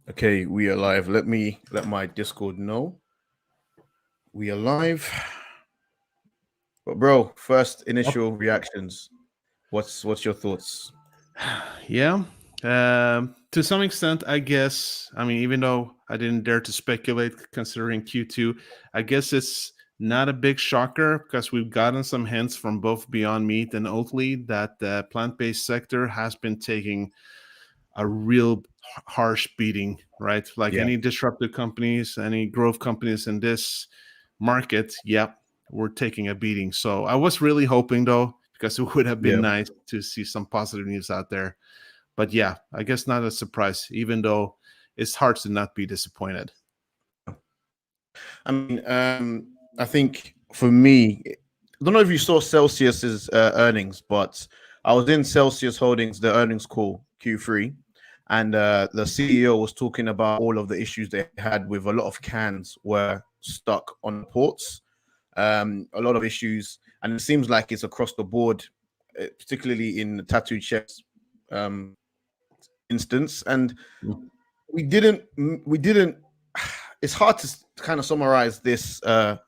Okay, we are live. Let me let my Discord know we are live. But bro, first Yep. initial reactions. What's your thoughts? Yeah. To some extent, I guess. I mean, even though I didn't dare to speculate, considering Q2, I guess it's not a big shocker because we've gotten some hints from both Beyond Meat and Oatly that the plant-based sector has been taking a real harsh beating, right? Like Yeah, any disruptive companies, any growth companies in this market, yep, we're taking a beating. So I was really hoping, though, because it would have been yeah. nice to see some positive news out there. But yeah, I guess not a surprise, even though it's hard to not be disappointed. I mean, I think for me, I don't know if you saw Celsius's earnings, but I was in Celsius Holdings, the earnings call Q3, and the CEO was talking about all of the issues they had with a lot of cans were stuck on ports, a lot of issues, and it seems like it's across the board, particularly in the tattooed chefs um, instance. And Mm. we didn't, we didn't. It's hard to kind of summarize this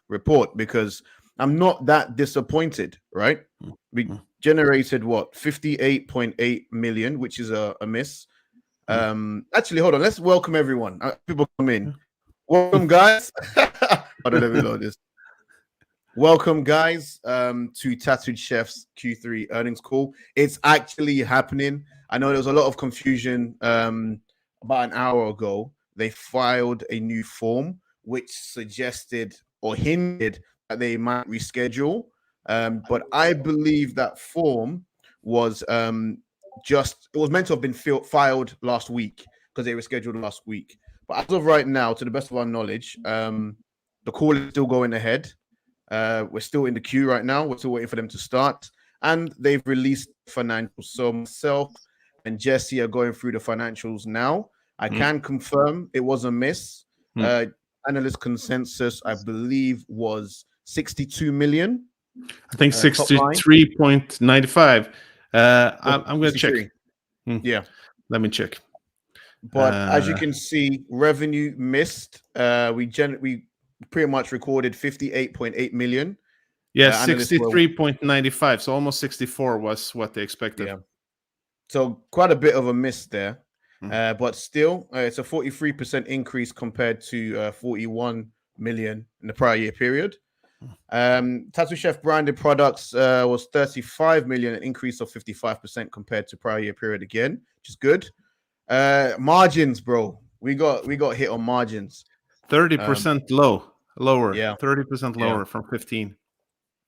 report because I'm not that disappointed, right? We Mm. generated what 58.8 million, which is a miss. Mm. Actually, hold on. Let's welcome everyone. People come in. Welcome, guys. Hold on, let me load this. Welcome, guys, to Tattooed Chef's Q3 earnings call. It's actually happening. I know there was a lot of confusion about an hour ago. They filed a new form which suggested or hinted that they might reschedule. But I believe that form was it was meant to have been filed last week because they were scheduled last week. But as of right now, to the best of our knowledge, the call is still going ahead. We're still in the queue right now. We're still waiting for them to start. And they've released financials. So myself and Jesse are going through the financials now. I Mm. can confirm it was a miss. Mm. Uh, Analyst consensus, I believe, was 62 million I think top line. 63.95. Was I'm going to check. 63. Mm. Yeah. Let me check. But as you can see, revenue missed. We pretty much recorded 58.8 million. Yeah, Analysts were 63.95. So almost 64 was what they expected. yeah. So quite a bit of a miss there. Mm. But still, it's a 43% increase compared to 41 million in the prior year period. Tattoo Chef branded products was 35 million, an increase of 55% compared to prior year period again, which is good. Margins, bro. We got hit on margins. 30% lower. Yeah, 30% yeah, lower from 15.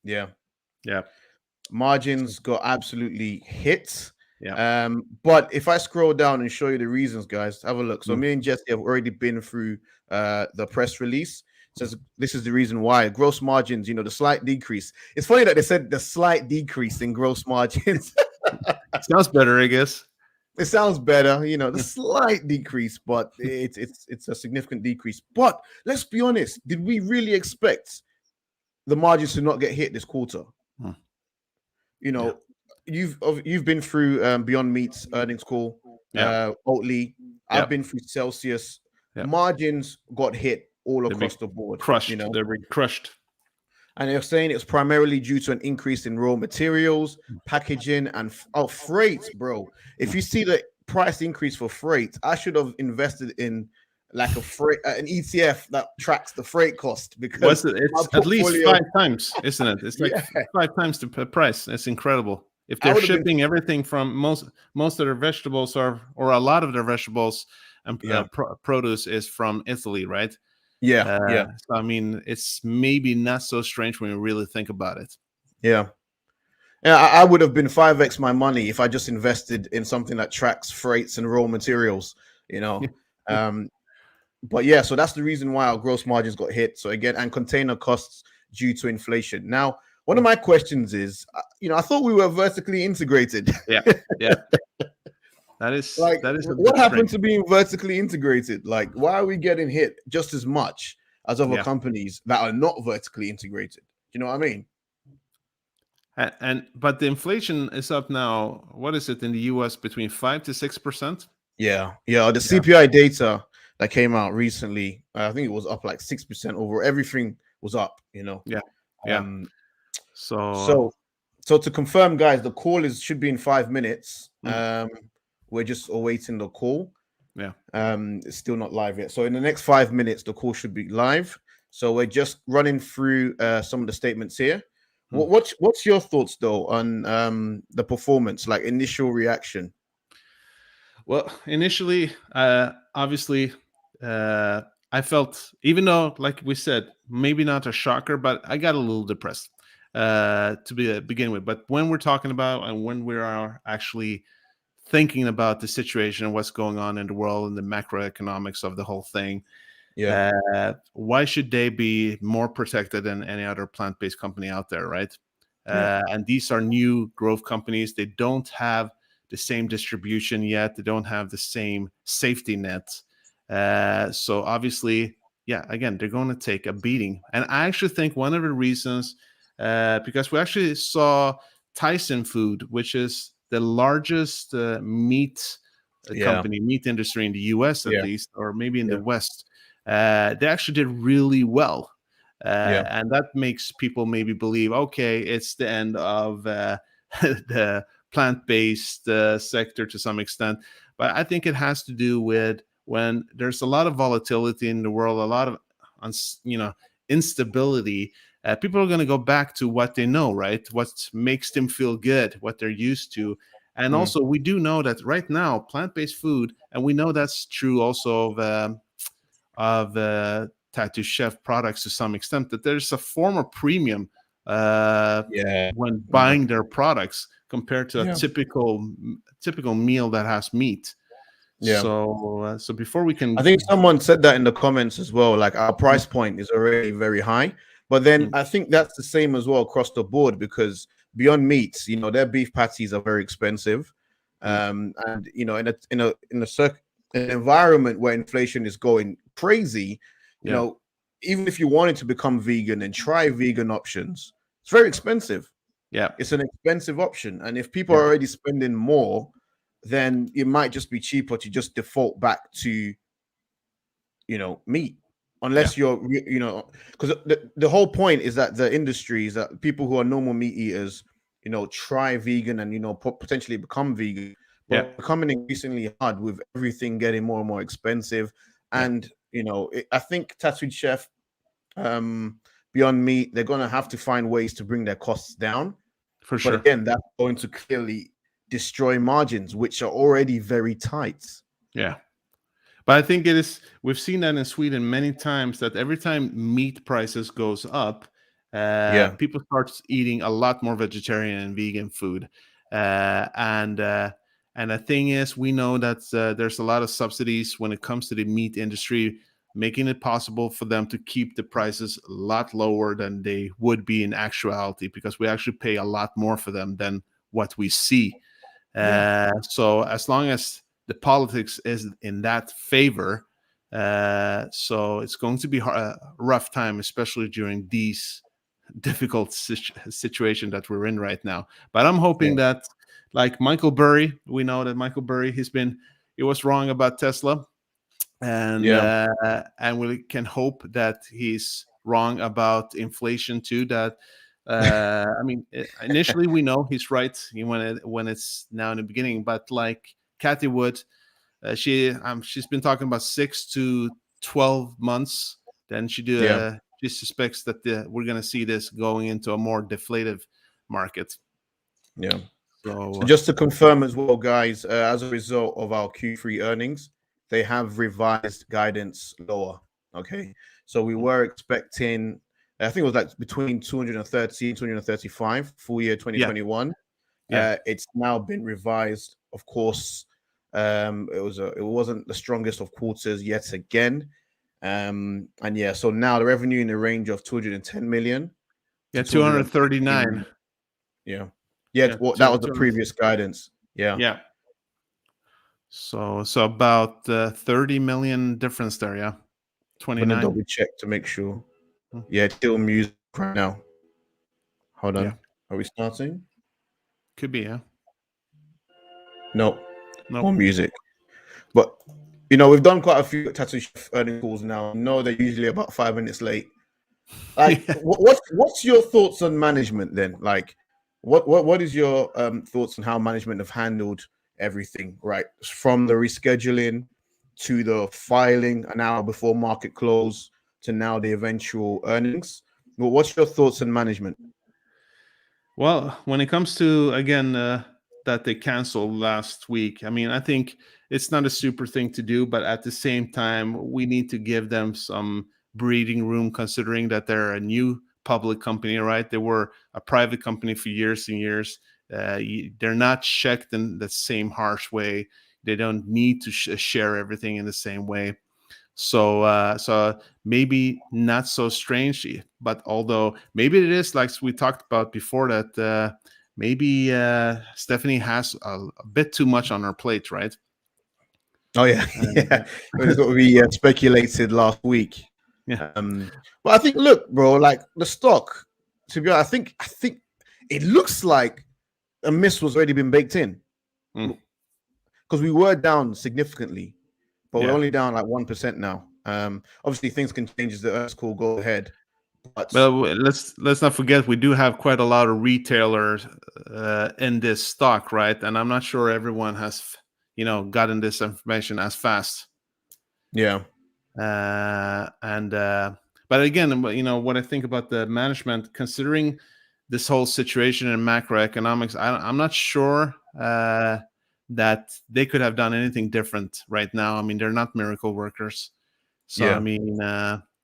yeah. Yeah. Margins got absolutely hit. Yeah. But if I scroll down and show you the reasons, guys, have a look. So Mm. me and Jesse have already been through the press release. It says this is the reason why gross margins, the slight decrease. It's funny that they said the slight decrease in gross margins. Sounds better, I guess. It sounds better, the slight decrease, but it's a significant decrease. But let's be honest, did we really expect the margins to not get hit this quarter? Mm. You Yeah. know, you've been through Beyond Meat's earnings call, Yeah. Oatly. I've Yeah. been through Celsius. Yeah. Margins got hit all They've been across the board, crushed. They've been crushed. and they're saying it's primarily due to an increase in raw materials, packaging, and freight, bro. If you see the price increase for freight, I should have invested in like an ETF that tracks the freight cost because What's it? my It's at least portfolio, 5 times, isn't it? It's like yeah, 5 times the price. It's incredible. If I they're would have been, shipping everything from most of their vegetables or a lot of their vegetables and yeah, produce is from Italy, right? yeah, yeah, So I mean, it's maybe not so strange when you really think about it. yeah. Yeah, I would have been 5x my money if I just invested in something that tracks freights and raw materials, you know. Um, but yeah, so that's the reason why our gross margins got hit. So again, and container costs due to inflation. Now, one of my questions is, I thought we were vertically integrated. Yeah, yeah. That is Like, that is a what bit happened strange. to being vertically integrated? Like, why are we getting hit just as much as other Yeah. companies that are not vertically integrated? Do you know what I mean? But the inflation is up now. What is it in the US? Between 5 to 6%. Yeah, yeah. The Yeah. CPI data. that came out recently. I think it was up like 6% over. Everything was up, you know. Yeah. Yeah. Um, So so to confirm, guys, the call should be in 5 minutes. mm, We're just awaiting the call. yeah. It's still not live yet. So in the next 5 minutes, the call should be live. So we're just running through some of the statements here. Mm. What's your thoughts though on the performance, like initial reaction? Well, initially, obviously, I felt, even though, like we said, maybe not a shocker, but I got a little depressed begin with. But when we're talking about and when we are actually thinking about the situation and what's going on in the world and the macroeconomics of the whole thing, Yeah, why should they be more protected than any other plant-based company out there, right? yeah, And these are new growth companies. They don't have the same distribution yet. They don't have the same safety net. So obviously, yeah, again, they're going to take a beating. And I actually think one of the reasons, because we actually saw Tyson Food, which is the largest meat yeah, company, meat industry in the US at yeah, least, or maybe in the yeah, West, they actually did really well. yeah, And that makes people maybe believe, okay, it's the end of the plant-based sector to some extent. But I think it has to do with when there's a lot of volatility in the world, a lot of instability. People are going to go back to what they know, right? What makes them feel good, what they're used to. And mm, also, we do know that right now, plant-based food, and we know that's true also of Tattoo Chef products to some extent, that there's a form of premium yeah, when yeah, buying their products compared to a yeah, typical meal that has meat. yeah. So before we I can, think someone said that in the comments as well. Like our mm, price point is already very high, but then mm, I think that's the same as well across the board because Beyond Meats, you know, their beef patties are very expensive, mm, and you know, in an environment where inflation is going crazy, you yeah, know, even if you wanted to become vegan and try vegan options, it's very expensive. yeah, It's an expensive option, and if people yeah, are already spending more, then it might just be cheaper to just default back to meat, yeah, unless because the whole point is that the industry is that people who are normal meat eaters, try vegan and potentially become vegan, yeah, but becoming increasingly hard with everything getting more and more expensive. yeah, And I think Tattooed Chef, Beyond Meat, they're going to have to find ways to bring their costs down, for but sure. again, that's going to clearly destroy margins, which are already very tight. Yeah. But I think it is. We've seen that in Sweden many times. That every time meat prices goes up, Yeah, people start eating a lot more vegetarian and vegan food. And the thing is, we know that there's a lot of subsidies when it comes to the meat industry, making it possible for them to keep the prices a lot lower than they would be in actuality, because we actually pay a lot more for them than what we see. yeah, So as long as the politics is in that favor, so it's going to be a rough time, especially during these difficult situation that we're in right now. But I'm yeah, hoping that, like Michael Burry, we know that Michael Burry, he was wrong about Tesla, yeah, and we can hope that he's wrong about inflation too. That I mean, initially we know he's right when it's now in the beginning, but like Kathy Wood, she's been talking about 6 to 12 months. Then yeah. she suspects that we're going to see this going into a more deflative market. Yeah. So So just to confirm as well, guys, as a result of our Q3 earnings, they have revised guidance lower. Okay. So we were expecting, I think it was like between 230 and 235 full year yeah, 2021. yeah, It's now been revised. Of course, it wasn't the strongest of quarters yet again. And yeah, so now the revenue in the range of 210 million to yeah, 215 239. million. Yeah. Yeah, Yeah, well, that was the previous guidance. Yeah. yeah. So about 30 million difference there. Yeah, I'm gonna 29. double check to make sure. Mm, Yeah, it's still music right now. Hold yeah, on. Are we starting? could be. Yeah, No, more nope. music. But we've done quite a few Tattoo Chef earning calls now. No, they're usually about 5 minutes late. Like, Yeah. what's your thoughts on management then? Like, what is your thoughts on how management have handled everything, right? From the rescheduling to the filing an hour before market close to now the eventual earnings. Well, what's your thoughts on management? Well, when it comes to, again, that they canceled last week, I mean, I think it's not a super thing to do, but at the same time, we need to give them some breathing room, considering that they're a new public company, right? They were a private company for years and years. They're not checked in the same harsh way. They don't need to share everything in the same way. So maybe not so strange, but although maybe it is, like we talked about before, that maybe Stephanie has a bit too much on her plate, right? Oh yeah, And yeah. It's what we speculated last week. yeah, But I think, look, bro, like the stock. To be honest, I think it looks like a miss was already been baked in mm, because we were down significantly, but we're yeah. only down like 1% now. Obviously things can change as the earth call go ahead, but Well, let's not forget we do have quite a lot of retailers in this stock, right? And I'm not sure everyone has, gotten this information as fast. yeah, And but again, what I think about the management, considering this whole situation in macroeconomics, I'm not sure that they could have done anything different right now. I mean, they're not miracle workers, so I yeah, mean,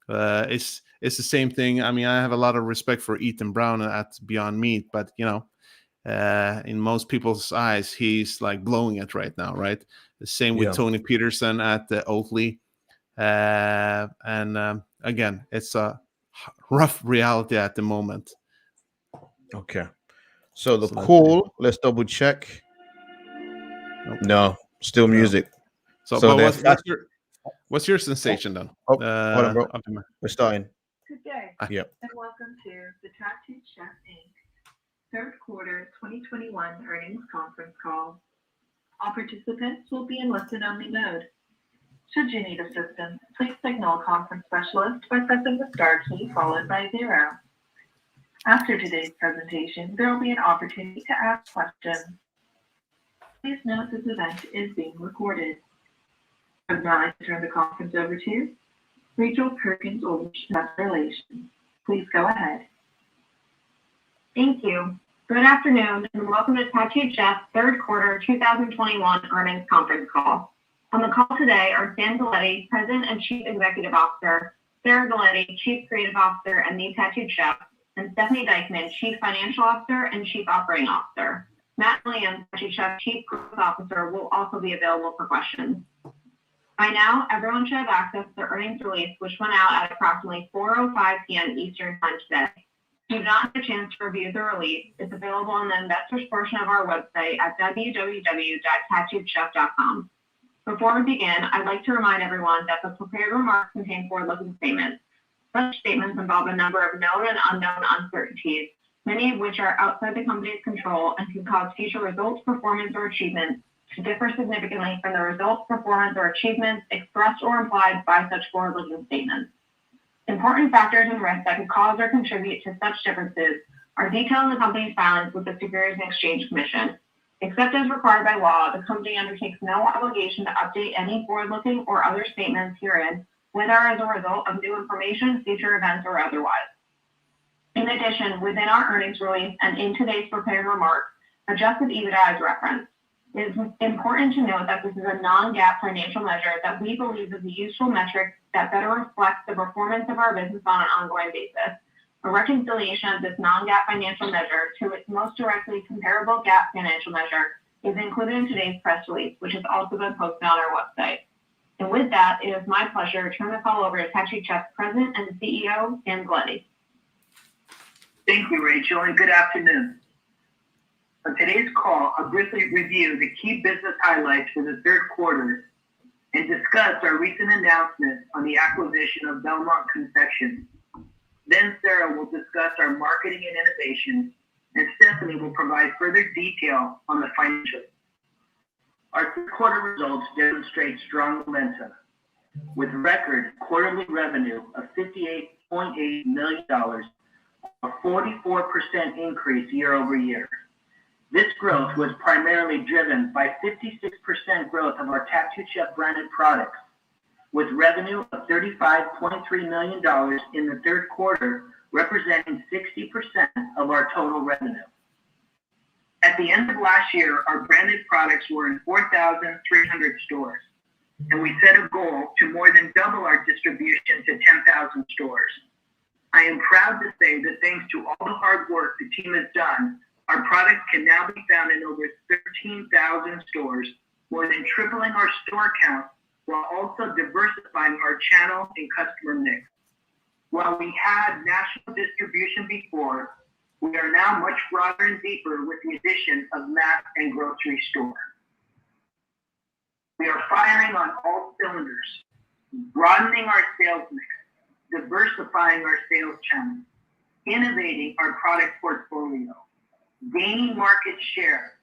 it's the same thing. I mean, I have a lot of respect for Ethan Brown at Beyond Meat, but in most people's eyes, he's like blowing it right now, right? The same with yeah. Tony Peterson at Oatly. And again, it's a rough reality at the moment. Okay. So the So let's see. call, let's double check. Nope, No, still no. music. So, So but they're what's your oh, sensation then? oh, hold on, bro. Optima? We're starting. Good day, Ah, Yep. and welcome to the Tattoo Chef Inc. Third Quarter 2021 Earnings Conference Call. All participants will be in listen-only mode. Should you need assistance, please signal a conference specialist by pressing the star key followed by 0. After today's presentation, there will be an opportunity to ask questions. Please note this event is being recorded. I would now like to turn the conference over to Rachel Perkins-Ulrich, Investor Relations. Please go ahead. Thank you. Good afternoon, and welcome to Tattoo Chef's Third Quarter 2021 Earnings Conference Call. On the call today are Sam Galletti, President and Chief Executive Officer, Sarah Galletti, Chief Creative Officer and the Tattoo Chef, and Stephanie Dykman, Chief Financial Officer and Chief Operating Officer. Matt Williams, Tattoo Chef Chief Growth Officer, will also be available for questions. By now, everyone should have access to the earnings release, which went out at approximately 4:05 p.m. Eastern Time today. If you do not have a chance to review the release, it's available on the investors portion of our website at www.tattoochef.com. Before we begin, I'd like to remind everyone that the prepared remarks contain forward-looking statements. Such statements involve a number of known and unknown uncertainties, many of which are outside the company's control and can cause future results, performance, or achievements to differ significantly from the results, performance, or achievements expressed or implied by such forward-looking statements. Important factors and risks that could cause or contribute to such differences are detailed in the company's filings with the Securities and Exchange Commission. Except as required by law, the company undertakes no obligation to update any forward-looking or other statements herein, whether as a result of new information, future events, or otherwise. In addition, within our earnings release and in today's prepared remarks, adjusted EBITDA is referenced. It is important to note that this is a non-GAAP financial measure that we believe is a useful metric that better reflects the performance of our business on an ongoing basis. A reconciliation of this non-GAAP financial measure to its most directly comparable GAAP financial measure is included in today's press release, which has also been posted on our website. And with that, it is my pleasure to turn the call over to Tattoo Chef's President and CEO, Sam Galletti. Thank you, Rachel, and good afternoon. On today's call, I'll briefly review the key business highlights for the third quarter and discuss our recent announcement on the acquisition of Belmont Confections. Then Sarah will discuss our marketing and innovation, and Stephanie will provide further detail on the financials. Our third quarter results demonstrate strong momentum, with record quarterly revenue of $58.8 million, a 44% increase year over year. This growth was primarily driven by 56% growth of our Tattooed Chef branded products, with revenue of $35.3 million in the third quarter, representing 60% of our total revenue. At the end of last year, our branded products were in 4,300 stores, and we set a goal to more than double our distribution to 10,000 stores. I am proud to say that thanks to all the hard work the team has done, our products can now be found in over 13,000 stores, more than tripling our store count, while also diversifying our channel and customer mix. While we had national distribution before, we are now much broader and deeper with the addition of mass and grocery stores. We are firing on all cylinders, broadening our sales mix, diversifying our sales channels, innovating our product portfolio, gaining market share,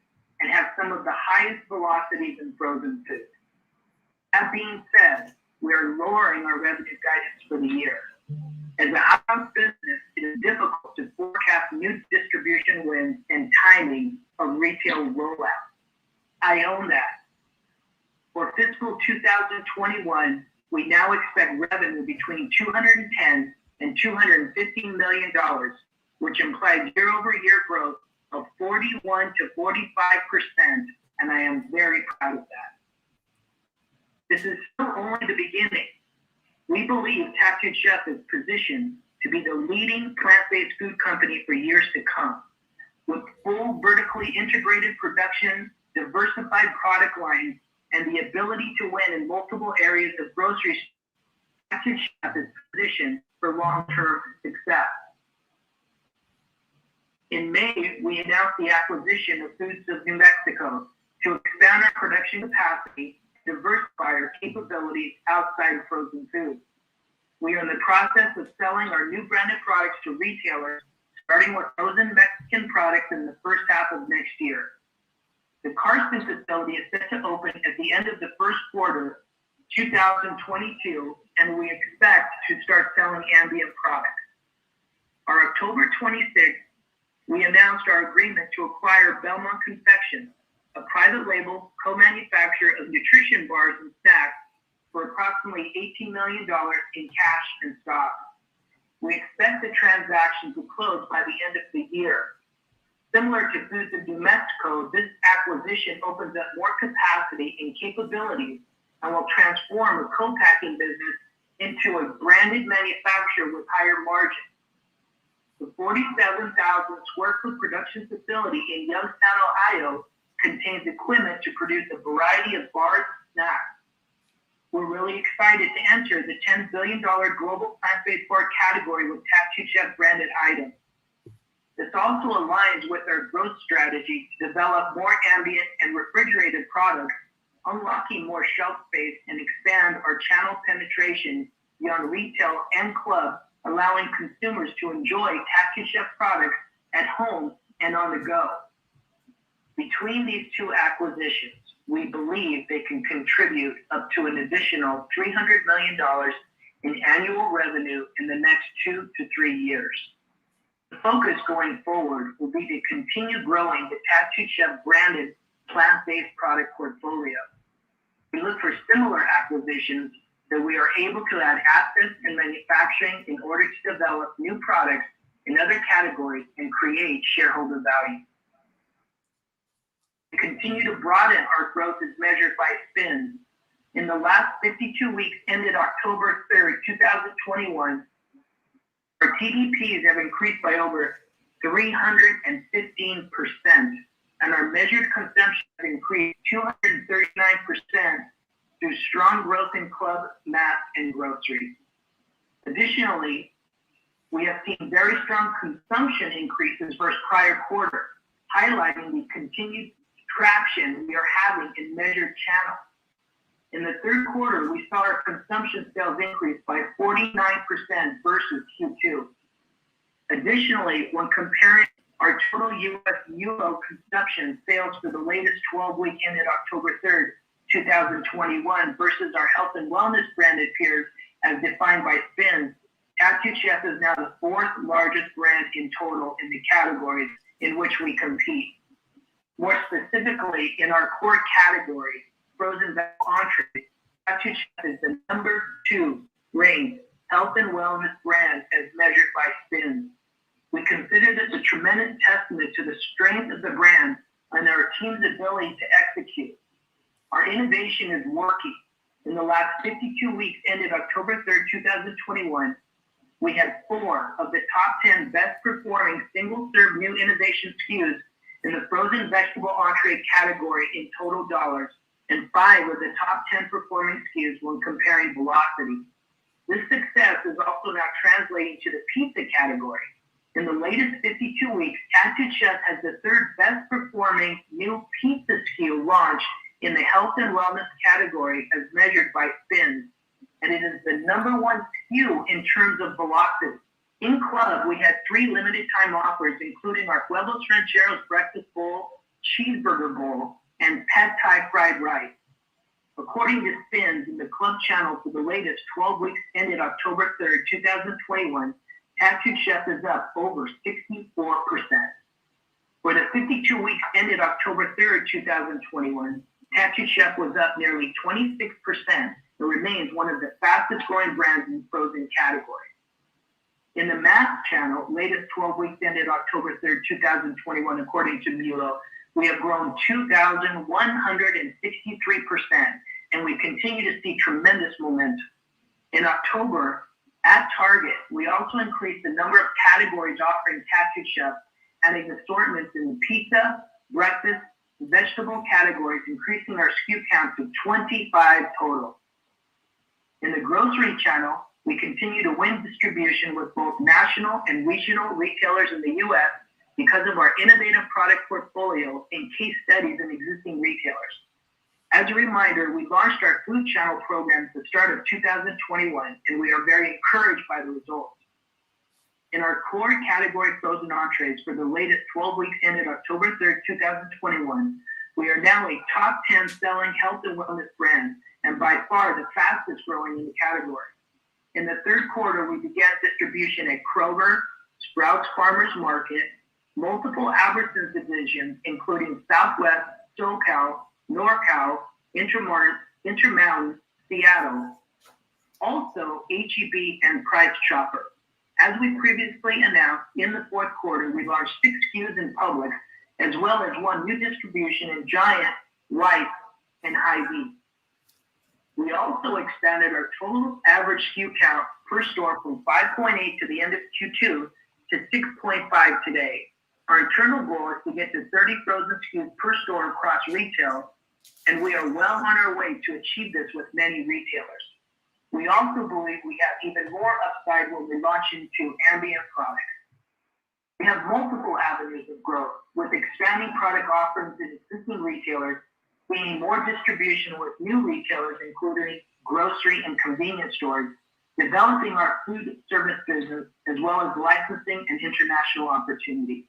and have some of the highest velocities in frozen food. That being said, we are lowering our revenue guidance for the year. As a house business, it is difficult to forecast new distribution wins and timing of retail rollout. I own that. For fiscal 2021, we now expect revenue between $210 and $215 million, which implies year-over-year growth of 41 to 45%, and I am very proud of that. This is still only the beginning. We believe Tattooed Chef is positioned to be the leading plant-based food company for years to come. With full vertically integrated production, diversified product lines, and the ability to win in multiple areas of grocery stores, Tattooed Chef is positioned for long-term success. In May, we announced the acquisition of Foods of New Mexico to expand our production capacity, diversify our capabilities outside of frozen food. We are in the process of selling our new branded products to retailers, starting with frozen Mexican products in the first half of next year. The Carson facility is set to open at the end of the first quarter 2022, and we expect to start selling ambient products. On October 26th, we announced our agreement to acquire Belmont Confections, a private label co-manufacturer of nutrition bars and snacks, for approximately $18 million in cash and stock. We expect the transaction to close by the end of the year. Similar to Foods of New Mexico, this acquisition opens up more capacity and capabilities and will transform a co-packing business into a branded manufacturer with higher margins. The 47,000 square foot production facility in Youngstown, Ohio, contains equipment to produce a variety of bars and snacks. We're really excited to enter the $10 billion global plant-based bar category with Tattooed Chef branded items. This also aligns with our growth strategy to develop more ambient and refrigerated products, unlocking more shelf space and expand our channel penetration beyond retail and club, allowing consumers to enjoy Tattooed Chef products at home and on the go. Between these two acquisitions, we believe they can contribute up to an additional $300 million in annual revenue in the next 2 to 3 years. The focus going forward will be to continue growing the Tattooed Chef branded plant-based product portfolio. We look for similar acquisitions that we are able to add assets and manufacturing in order to develop new products in other categories and create shareholder value. We continue to broaden our growth as measured by spins. In the last 52 weeks ended October 3rd, 2021, our TDPs have increased by over 315%, and our measured consumption has increased 239% through strong growth in club, mass, and grocery. Additionally, we have seen very strong consumption increases versus prior quarter, highlighting the continued traction we are having in measured channels. In the third quarter, we saw our consumption sales increase by 49% versus Q2. Additionally, when comparing Our total U.S. MULO consumption sales for the latest 12-week ended October 3rd, 2021 versus our health and wellness branded peers as defined by SPINS, Tattooed Chef is now the fourth largest brand in total in the categories in which we compete. More specifically, in our core category, frozen vegetable entrees, Tattooed Chef is the number 2 ranked health and wellness brand as measured by SPINS. We consider this a tremendous testament to the strength of the brand and our team's ability to execute. Our innovation is working. In the last 52 weeks ended October 3rd, 2021, we had 4 of the top 10 best performing single-serve new innovation SKUs in the frozen vegetable entree category in total dollars, and 5 of the top 10 performing SKUs when comparing velocity. This success is also now translating to the pizza category. In the latest 52 weeks, Tattooed Chef has the 3rd best performing new pizza SKU launched in the health and wellness category as measured by SPINS, and it is the number 1 SKU in terms of velocity. In Club, we had 3 limited time offers, including our Huevos Rancheros Breakfast Bowl, Cheeseburger Bowl, and Pad Thai Fried Rice. According to SPINS in the Club channel for the latest 12 weeks ended October 3rd, 2021, Tattooed Chef is up over 64%. For the 52 weeks ended October 3rd, 2021, Tattooed Chef was up nearly 26% and remains one of the fastest growing brands in the frozen category. In the mass channel, latest 12 weeks ended October 3rd, 2021, according to MULO, we have grown 2,163%, and we continue to see tremendous momentum. In October, at Target, we also increased the number of categories offering Tattooed Chef, adding assortments in the pizza, breakfast, vegetable categories, increasing our SKU count to 25 total. In the grocery channel, we continue to win distribution with both national and regional retailers in the U.S. because of our innovative product portfolio and case studies in existing retailers. As a reminder, we launched our food channel program at the start of 2021, and we are very encouraged by the results. In our core category frozen entrees for the latest 12 weeks ended October 3rd, 2021, we are now a top 10 selling health and wellness brand, and by far the fastest growing in the category. In the 3rd quarter, we began distribution at Kroger, Sprouts Farmers Market, multiple Albertsons divisions, including Southwest, SoCal, NorCal, Intermountain, Seattle. Also, H-E-B and Price Chopper. As we previously announced, in the 4th quarter, we launched 6 SKUs in Publix, as well as 1 new distribution in Giant, Rice, and Hy-Vee. We also expanded our total average SKU count per store from 5.8 to the end of Q2 to 6.5 today. Our internal goal is to get to 30 frozen SKUs per store across retail, and we are well on our way to achieve this with many retailers. We also believe we have even more upside when we launch into ambient products. We have multiple avenues of growth, with expanding product offerings in existing retailers, gaining more distribution with new retailers, including grocery and convenience stores, developing our food service business, as well as licensing and international opportunities.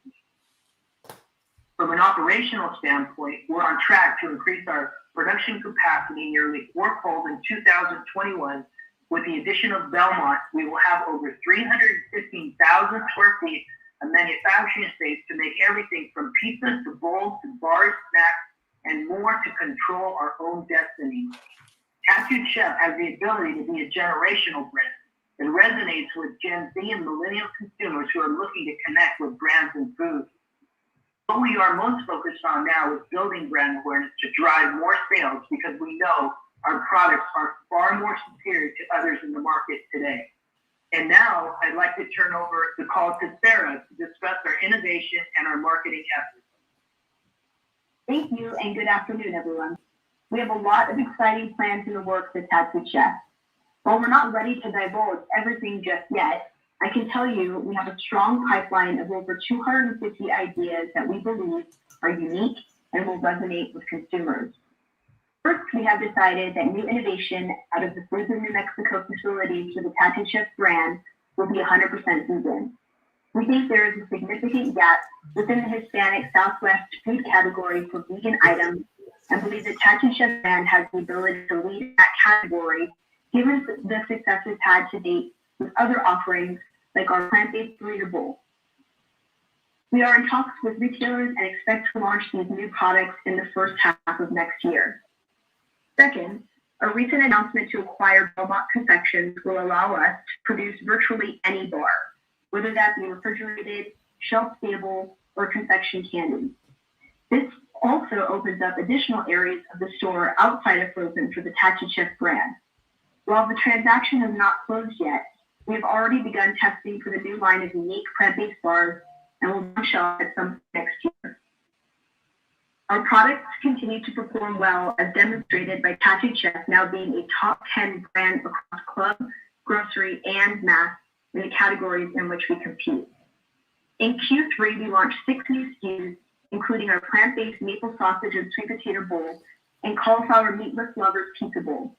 From an operational standpoint, we're on track to increase our production capacity nearly 4-fold in 2021. With the addition of Belmont, we will have over 315,000 square feet of manufacturing space to make everything from pizzas to bowls to bars, snacks, and more to control our own destiny. Tattooed Chef has the ability to be a generational brand. It resonates with Gen Z and millennial consumers who are looking to connect with brands and food. What we are most focused on now is building brand awareness to drive more sales, because we know our products are far more superior to others in the market today. And now I'd like to turn over the call to Sarah to discuss our innovation and our marketing efforts. Thank you, and good afternoon, everyone. We have a lot of exciting plans in the works at Tattooed Chef. While we're not ready to divulge everything just yet, I can tell you we have a strong pipeline of over 250 ideas that we believe are unique and will resonate with consumers. First, we have decided that new innovation out of the Frozen New Mexico facilities for the Tattooed Chef brand will be 100% vegan. We think there is a significant gap within the Hispanic Southwest food category for vegan items and believe the Tattooed Chef brand has the ability to lead in that category given the success it's had to date with other offerings like our plant-based burrito bowl. We are in talks with retailers and expect to launch these new products in the first half of next year. Second, a recent announcement to acquire Belmont Confections will allow us to produce virtually any bar, whether that be refrigerated, shelf-stable, or confection candy. This also opens up additional areas of the store outside of frozen for the Tattooed Chef brand. While the transaction has not closed yet, we have already begun testing for the new line of unique plant-based bars and will launch out at some point next year. Our products continue to perform well as demonstrated by Tattooed Chef now being a top 10 brand across club, grocery, and mass in the categories in which we compete. In Q3, we launched 6 new SKUs, including our plant-based maple sausage and sweet potato bowl and cauliflower meatless lovers pizza bowl.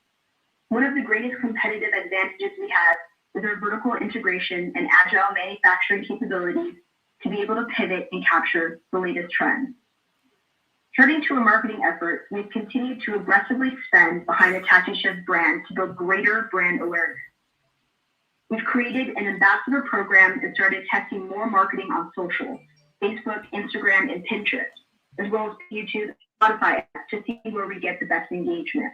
One of the greatest competitive advantages we have is our vertical integration and agile manufacturing capabilities to be able to pivot and capture the latest trends. Turning to our marketing efforts, we've continued to aggressively spend behind the Tattooed Chef brand to build greater brand awareness. We've created an ambassador program and started testing more marketing on social, Facebook, Instagram, and Pinterest, as well as YouTube and Spotify to see where we get the best engagement.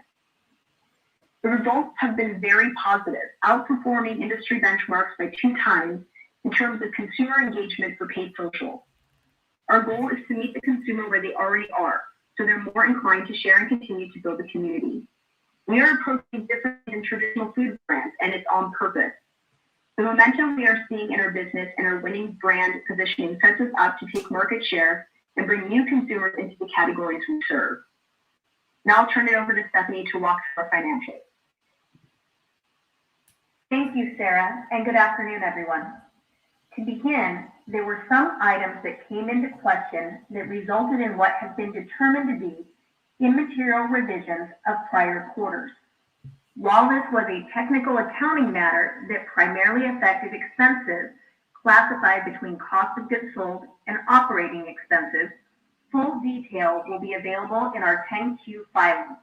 The results have been very positive, outperforming industry benchmarks by 2 times in terms of consumer engagement for paid social. Our goal is to meet the consumer where they already are, so they're more inclined to share and continue to build a community. We are approaching different than traditional food brands, and it's on purpose. The momentum we are seeing in our business and our winning brand positioning sets us up to take market share and bring new consumers into the categories we serve. Now I'll turn it over to Stephanie to walk through our financials. Thank you, Sarah, and good afternoon, everyone. To begin, there were some items that came into question that resulted in what have been determined to be immaterial revisions of prior quarters. While this was a technical accounting matter that primarily affected expenses classified between cost of goods sold and operating expenses, full detail will be available in our 10-Q filing.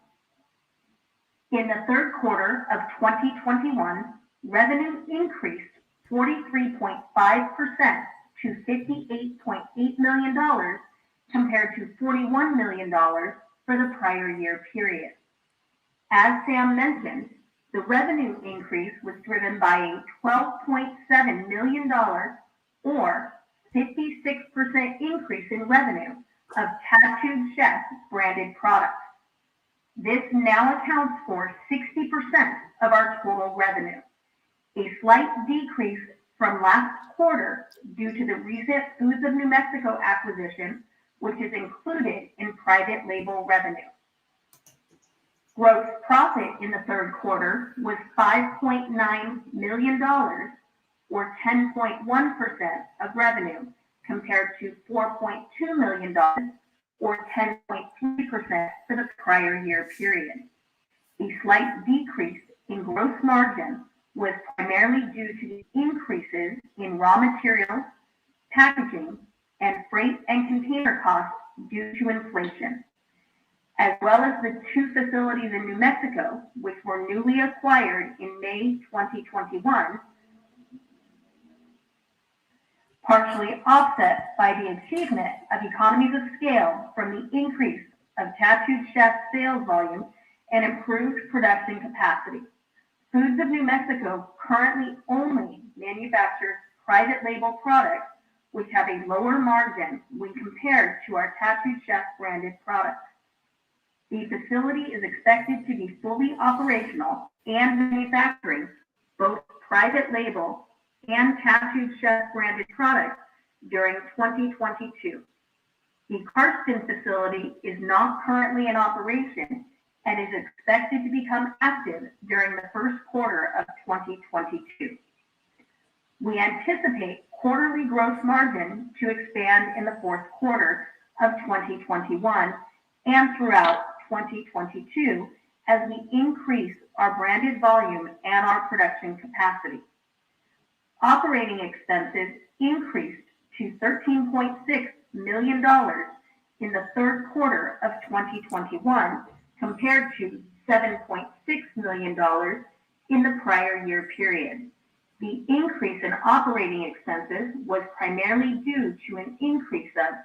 In the third quarter of 2021, revenue increased 43.5% to $58.8 million compared to $41 million for the prior year period. As Sam mentioned, the revenue increase was driven by a $12.7 million or 56% increase in revenue of Tattooed Chef branded products. This now accounts for 60% of our total revenue, a slight decrease from last quarter due to the recent Foods of New Mexico acquisition, which is included in private label revenue. Gross profit in the third quarter was $5.9 million, or 10.1% of revenue, compared to $4.2 million, or 10.3% for the prior year period. The slight decrease in gross margin was primarily due to the increases in raw materials, packaging, and freight and container costs due to inflation, as well as the 2 facilities in New Mexico, which were newly acquired in May 2021, partially offset by the achievement of economies of scale from the increase of Tattooed Chef sales volume and improved production capacity. Foods of New Mexico currently only manufactures private label products, which have a lower margin when compared to our Tattooed Chef branded products. The facility is expected to be fully operational and manufacturing both private label and Tattooed Chef branded products during 2022. The Karsten facility is not currently in operation and is expected to become active during the first quarter of 2022. We anticipate quarterly gross margin to expand in the fourth quarter of 2021 and throughout 2022 as we increase our branded volume and our production capacity. Operating expenses increased to $13.6 million in the third quarter of 2021 compared to $7.6 million in the prior year period. The increase in operating expenses was primarily due to an increase of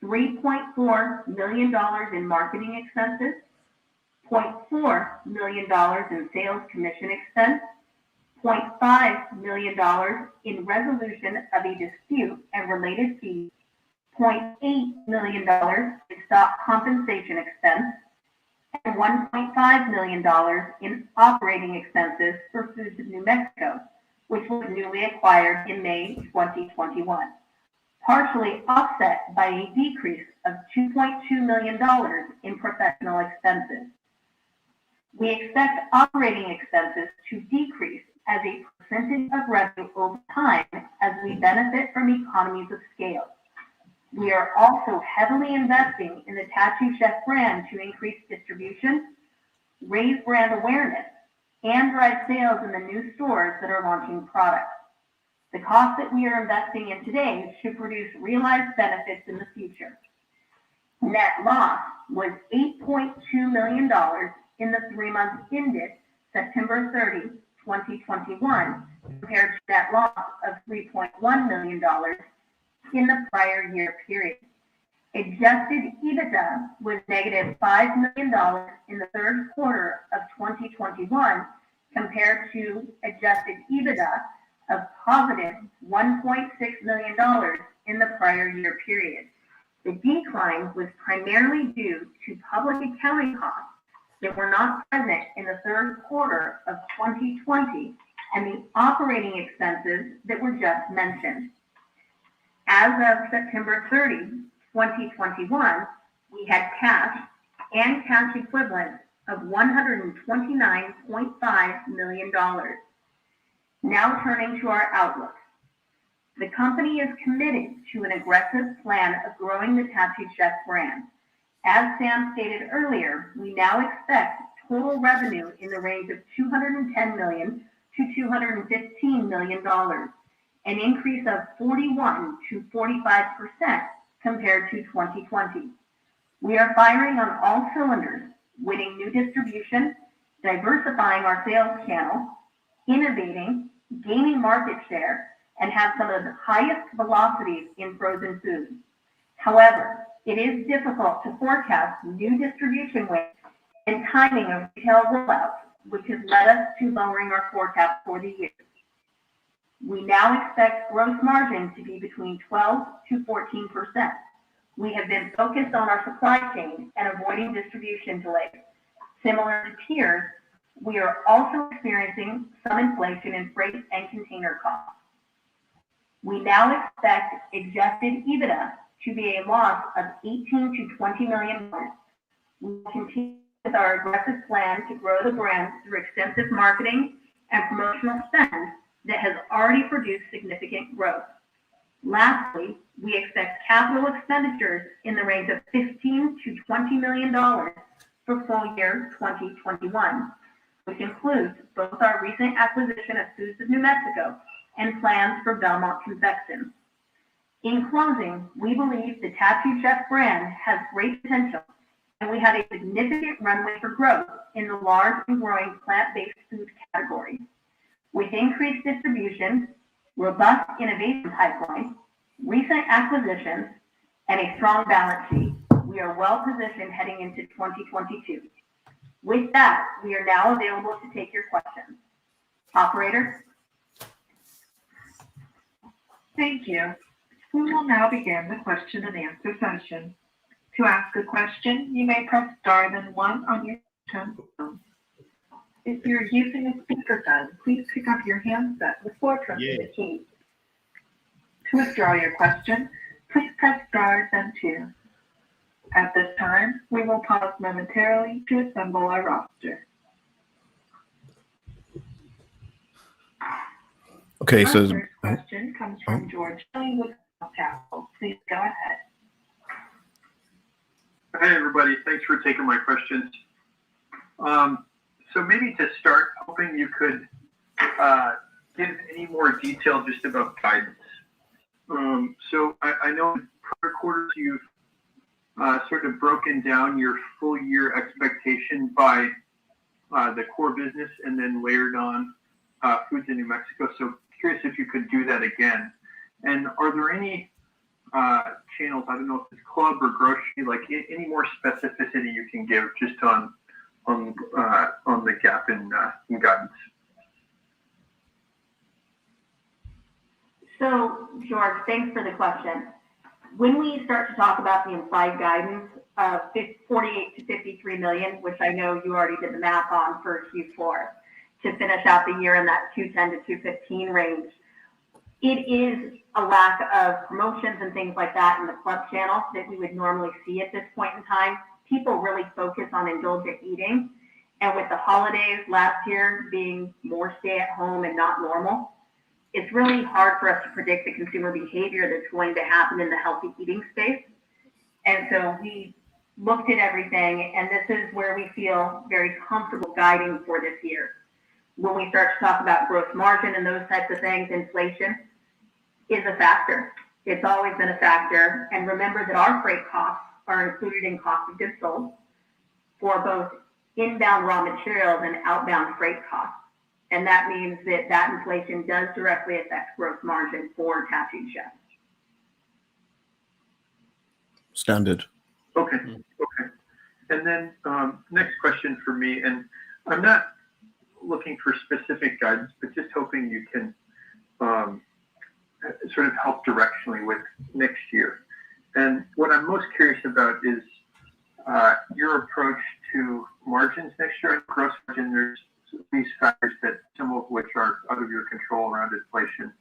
$3.4 million in marketing expenses, $0.4 million in sales commission expense, $0.5 million in resolution of a dispute and related fees, $0.8 million in stock compensation expense, and $1.5 million in operating expenses for Foods of New Mexico, which was newly acquired in May 2021, partially offset by a decrease of $2.2 million in professional expenses. We expect operating expenses to decrease as a percentage of revenue over time as we benefit from economies of scale. We are also heavily investing in the Tattooed Chef brand to increase distribution, raise brand awareness, and drive sales in the new stores that are launching products. The cost that we are investing in today should produce realized benefits in the future. Net loss was $8.2 million in the 3 months ended September 30, 2021, compared to net loss of $3.1 million in the prior year period. Adjusted EBITDA was negative $5 million in the third quarter of 2021 compared to adjusted EBITDA of positive $1.6 million in the prior year period. The decline was primarily due to public accounting costs that were not present in the third quarter of 2020 and the operating expenses that were just mentioned. As of September 30, 2021, we had cash and cash equivalents of $129.5 million. Now turning to our outlook. The company is committed to an aggressive plan of growing the Tattooed Chef brand. As Sam stated earlier, we now expect total revenue in the range of $210 million to $215 million, an increase of 41 to 45% compared to 2020. We are firing on all cylinders, winning new distribution, diversifying our sales channel, innovating, gaining market share, and have some of the highest velocities in frozen foods. However, it is difficult to forecast new distribution wins and timing of retail rollouts, which has led us to lowering our forecast for the year. We now expect gross margin to be between 12 to 14%. We have been focused on our supply chain and avoiding distribution delays. Similar to peers, we are also experiencing some inflation in freight and container costs. We now expect adjusted EBITDA to be a loss of $18 to $20 million. We will continue with our aggressive plan to grow the brand through extensive marketing and promotional spend that has already produced significant growth. Lastly, we expect capital expenditures in the range of $15 to $20 million for full year 2021, which includes both our recent acquisition of Foods of New Mexico and plans for Belmont Confections. In closing, we believe the Tattooed Chef brand has great potential, and we have a significant runway for growth in the large and growing plant-based food category. With increased distribution, robust innovation pipeline, recent acquisitions, and a strong balance sheet, we are well positioned heading into 2022. With that, we are now available to take your questions. Operator? Thank you. We will now begin the question and answer session. To ask a question, you may press star then one on your phone. If you're using a speakerphone, please pick up your handset before pressing the key. To withdraw your question, please press star then two. At this time, we will pause momentarily to assemble our roster. Okay, so our first question comes from George Kelly with Capital. Please go ahead. Hi, everybody. Thanks for taking my questions. So maybe to start, hoping you could give any more detail just about guidance. So I know in prior quarters you've sort of broken down your full year expectation by the core business and then layered on Foods in New Mexico. So curious if you could do that again. And are there any channels, I don't know if it's club or grocery, like any more specificity you can give just on the gap in guidance? So, George, thanks for the question. When we start to talk about the implied guidance of 48 to 53 million, which I know you already did the math on for Q4, to finish out the year in that 210 to 215 range, it is a lack of promotions and things like that in the club channel that we would normally see at this point in time. People really focus on indulgent eating. And with the holidays last year being more stay at home and not normal, it's really hard for us to predict the consumer behavior that's going to happen in the healthy eating space. And so we looked at everything, and this is where we feel very comfortable guiding for this year. When we start to talk about gross margin and those types of things, inflation is a factor. It's always been a factor. And remember that our freight costs are included in cost of goods sold for both inbound raw materials and outbound freight costs. And that means that that inflation does directly affect gross margin for Tattooed Chef. Standard. Okay. And then next question for me, and I'm not looking for specific guidance, but just hoping you can sort of help directionally with next year. And what I'm most curious about is your approach to margins next year. Gross margin, there's these factors that some of which are out of your control around inflation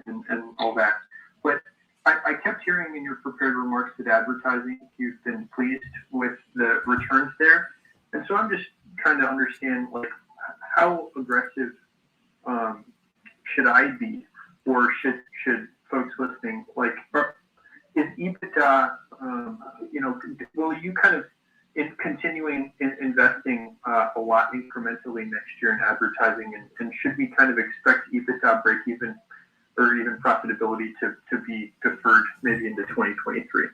and all that. But I kept hearing in your prepared remarks that advertising, you've been pleased with the returns there. And so I'm just trying to understand, like, how aggressive should I be, or should folks listening, like, is EBITDA, will you kind of continuing investing a lot incrementally next year in advertising, and should we kind of expect EBITDA break even or even profitability to be deferred maybe into 2023?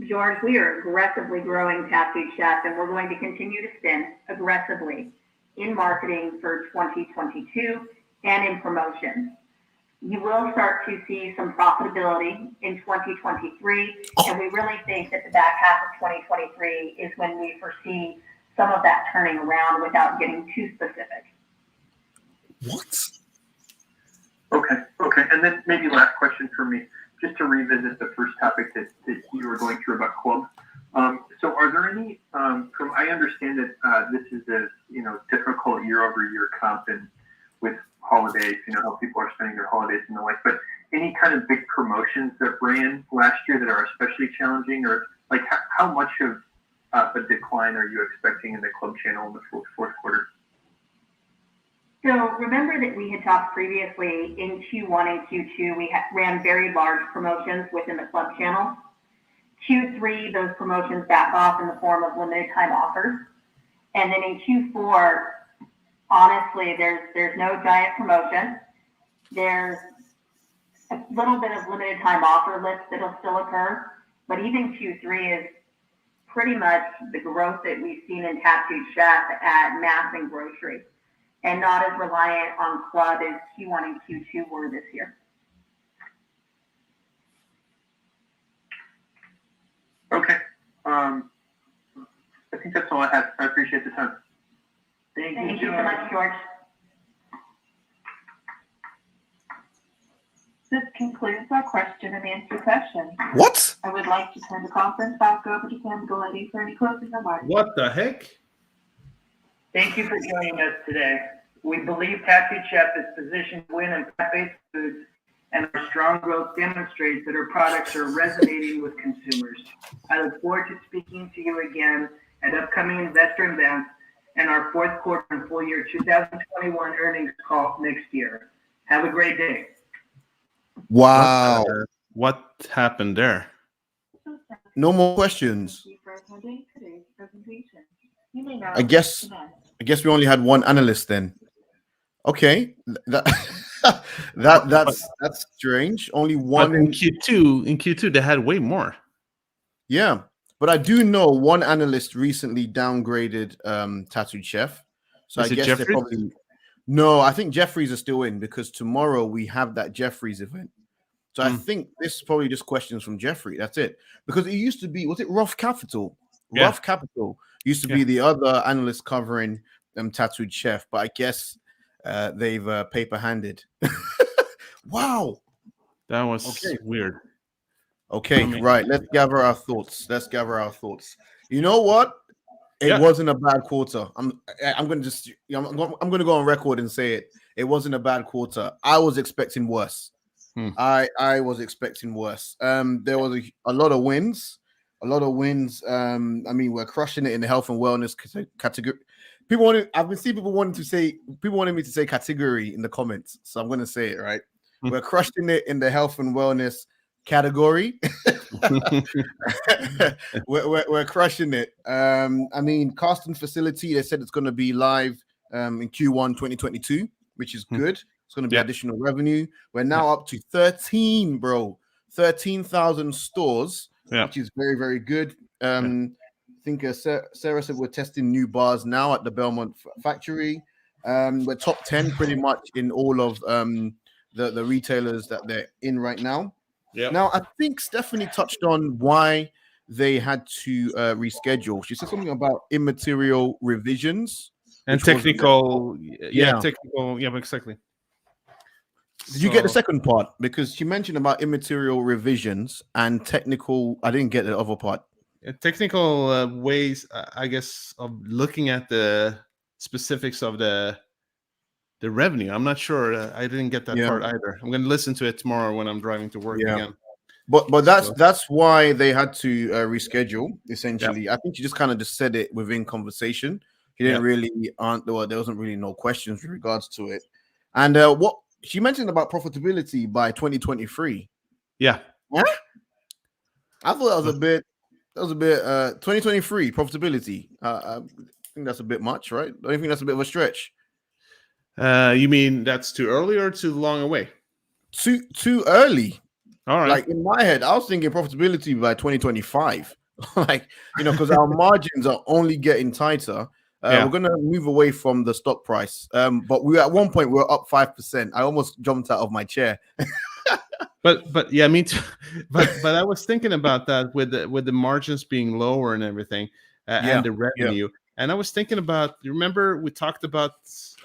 George, we are aggressively growing Tattooed Chef, and we're going to continue to spend aggressively in marketing for 2022 and in promotion. You will start to see some profitability in 2023, and we really think that the back half of 2023 is when we foresee some of that turning around without getting too specific. What? Okay. And then maybe last question for me, just to revisit the first topic that you were going through about club. So are there any, I understand that this is a difficult year-over-year comp and with holidays, how people are spending their holidays and the like, but any kind of big promotions that ran last year that are especially challenging, or like how much of a decline are you expecting in the club channel in the fourth quarter? So remember that we had talked previously in Q1 and Q2, we ran very large promotions within the club channel. Q3, those promotions back off in the form of limited time offers. And then in Q4, honestly, there's no giant promotion. There's a little bit of limited time offer lists that'll still occur, but even Q3 is pretty much the growth that we've seen in Tattooed Chef at mass and grocery, and not as reliant on club as Q1 and Q2 were this year. Okay. I think that's all I have. I appreciate the time. Thank you so much, George. This concludes our question and answer session. What? I would like to turn the conference back over to Sam Galletti for any closing remarks. What the heck? Thank you for joining us today. We believe Tattooed Chef is positioned to win in plant-based foods, and our strong growth demonstrates that our products are resonating with consumers. I look forward to speaking to you again at upcoming investor events and our fourth quarter and full year 2021 earnings call next year. Have a great day. Wow. What happened there? No more questions. Thank you for attending today's presentation. You may now I guess disconnect. we only had one analyst then. Okay. That's strange. Only But one. in Q2 they had way more. Yeah, but I do know one analyst recently downgraded Tattooed Chef. So Is I it guess they're Jeffrey? probably no. I think Jeffries are still in because tomorrow we have that Jeffries event. So I think this is probably just questions from Jeffrey. That's it. Because it used to be, was it Rough Capital? Yeah. Rough Capital used to be the other analyst covering Tattooed Chef, but I guess they've paper-handed. Wow. That was weird. Okay, right. Let's gather our thoughts. You know what? It wasn't a bad quarter. I'm going to go on record and say it. It wasn't a bad quarter. I was expecting worse. I was expecting worse. There was a lot of wins. I mean, we're crushing it in the health and wellness category. I've been seeing people wanting me to say category in the comments, so I'm going to say it right. We're crushing it in the health and wellness category. we're crushing it. I mean, casting facility, they said it's going to be live in Q1 2022, which is good. It's going to be additional revenue. We're now up to 13,000 stores, which is very, very good. I think Sarah said we're testing new bars now at the Belmont factory. We're top 10 pretty much in all of the retailers that they're in right now. Now, I think Stephanie touched on why they had to reschedule. She said something about immaterial revisions and technical. Technical. Yeah, exactly. Did you get the second part? Because she mentioned about immaterial revisions and technical. I didn't get the other part. Technical ways, I guess, of looking at the specifics of the revenue. I'm not sure. I didn't get that part either. I'm going to listen to it tomorrow when I'm driving to work again. But that's why they had to reschedule. Essentially, I think she just kind of just said it within conversation. She didn't really there wasn't really no questions with regards to it. And what she mentioned about profitability by 2023. Yeah. I thought that was a bit. 2023 profitability. I think that's a bit much, right? Don't you think that's a bit of a stretch? You mean that's too early or too long away? Too early. All right. Like in my head, I was thinking profitability by 2025. Like, because our margins are only getting tighter. We're gonna move away from the stock price. But at one point we were up 5%. I almost jumped out of my chair. But yeah, me too. But I was thinking about that with the margins being lower and everything, and the revenue. And I was thinking about, you remember we talked about,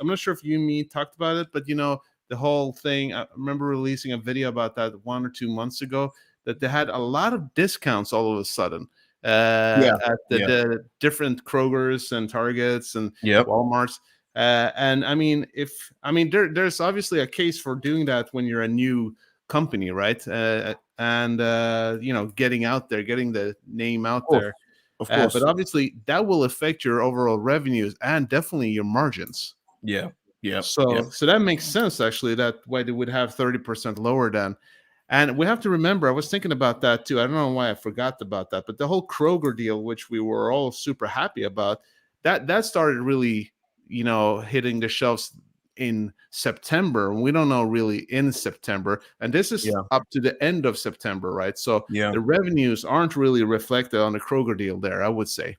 I'm not sure if you and me talked about it, but the whole thing, I remember releasing a video about that 1 or 2 months ago, that they had a lot of discounts all of a sudden at the different Krogers and Targets and Walmarts. And I mean, there's obviously a case for doing that when you're a new company, right? Getting out there, getting the name out there. Of course. But obviously that will affect your overall revenues and definitely your margins. Yeah. So that makes sense, actually, that why they would have 30% lower than. And we have to remember, I was thinking about that too. I don't know why I forgot about that, but the whole Kroger deal, which we were all super happy about, that started really, hitting the shelves in September. We don't know really in September, and this is up to the end of September, right? So the revenues aren't really reflected on the Kroger deal there, I would say.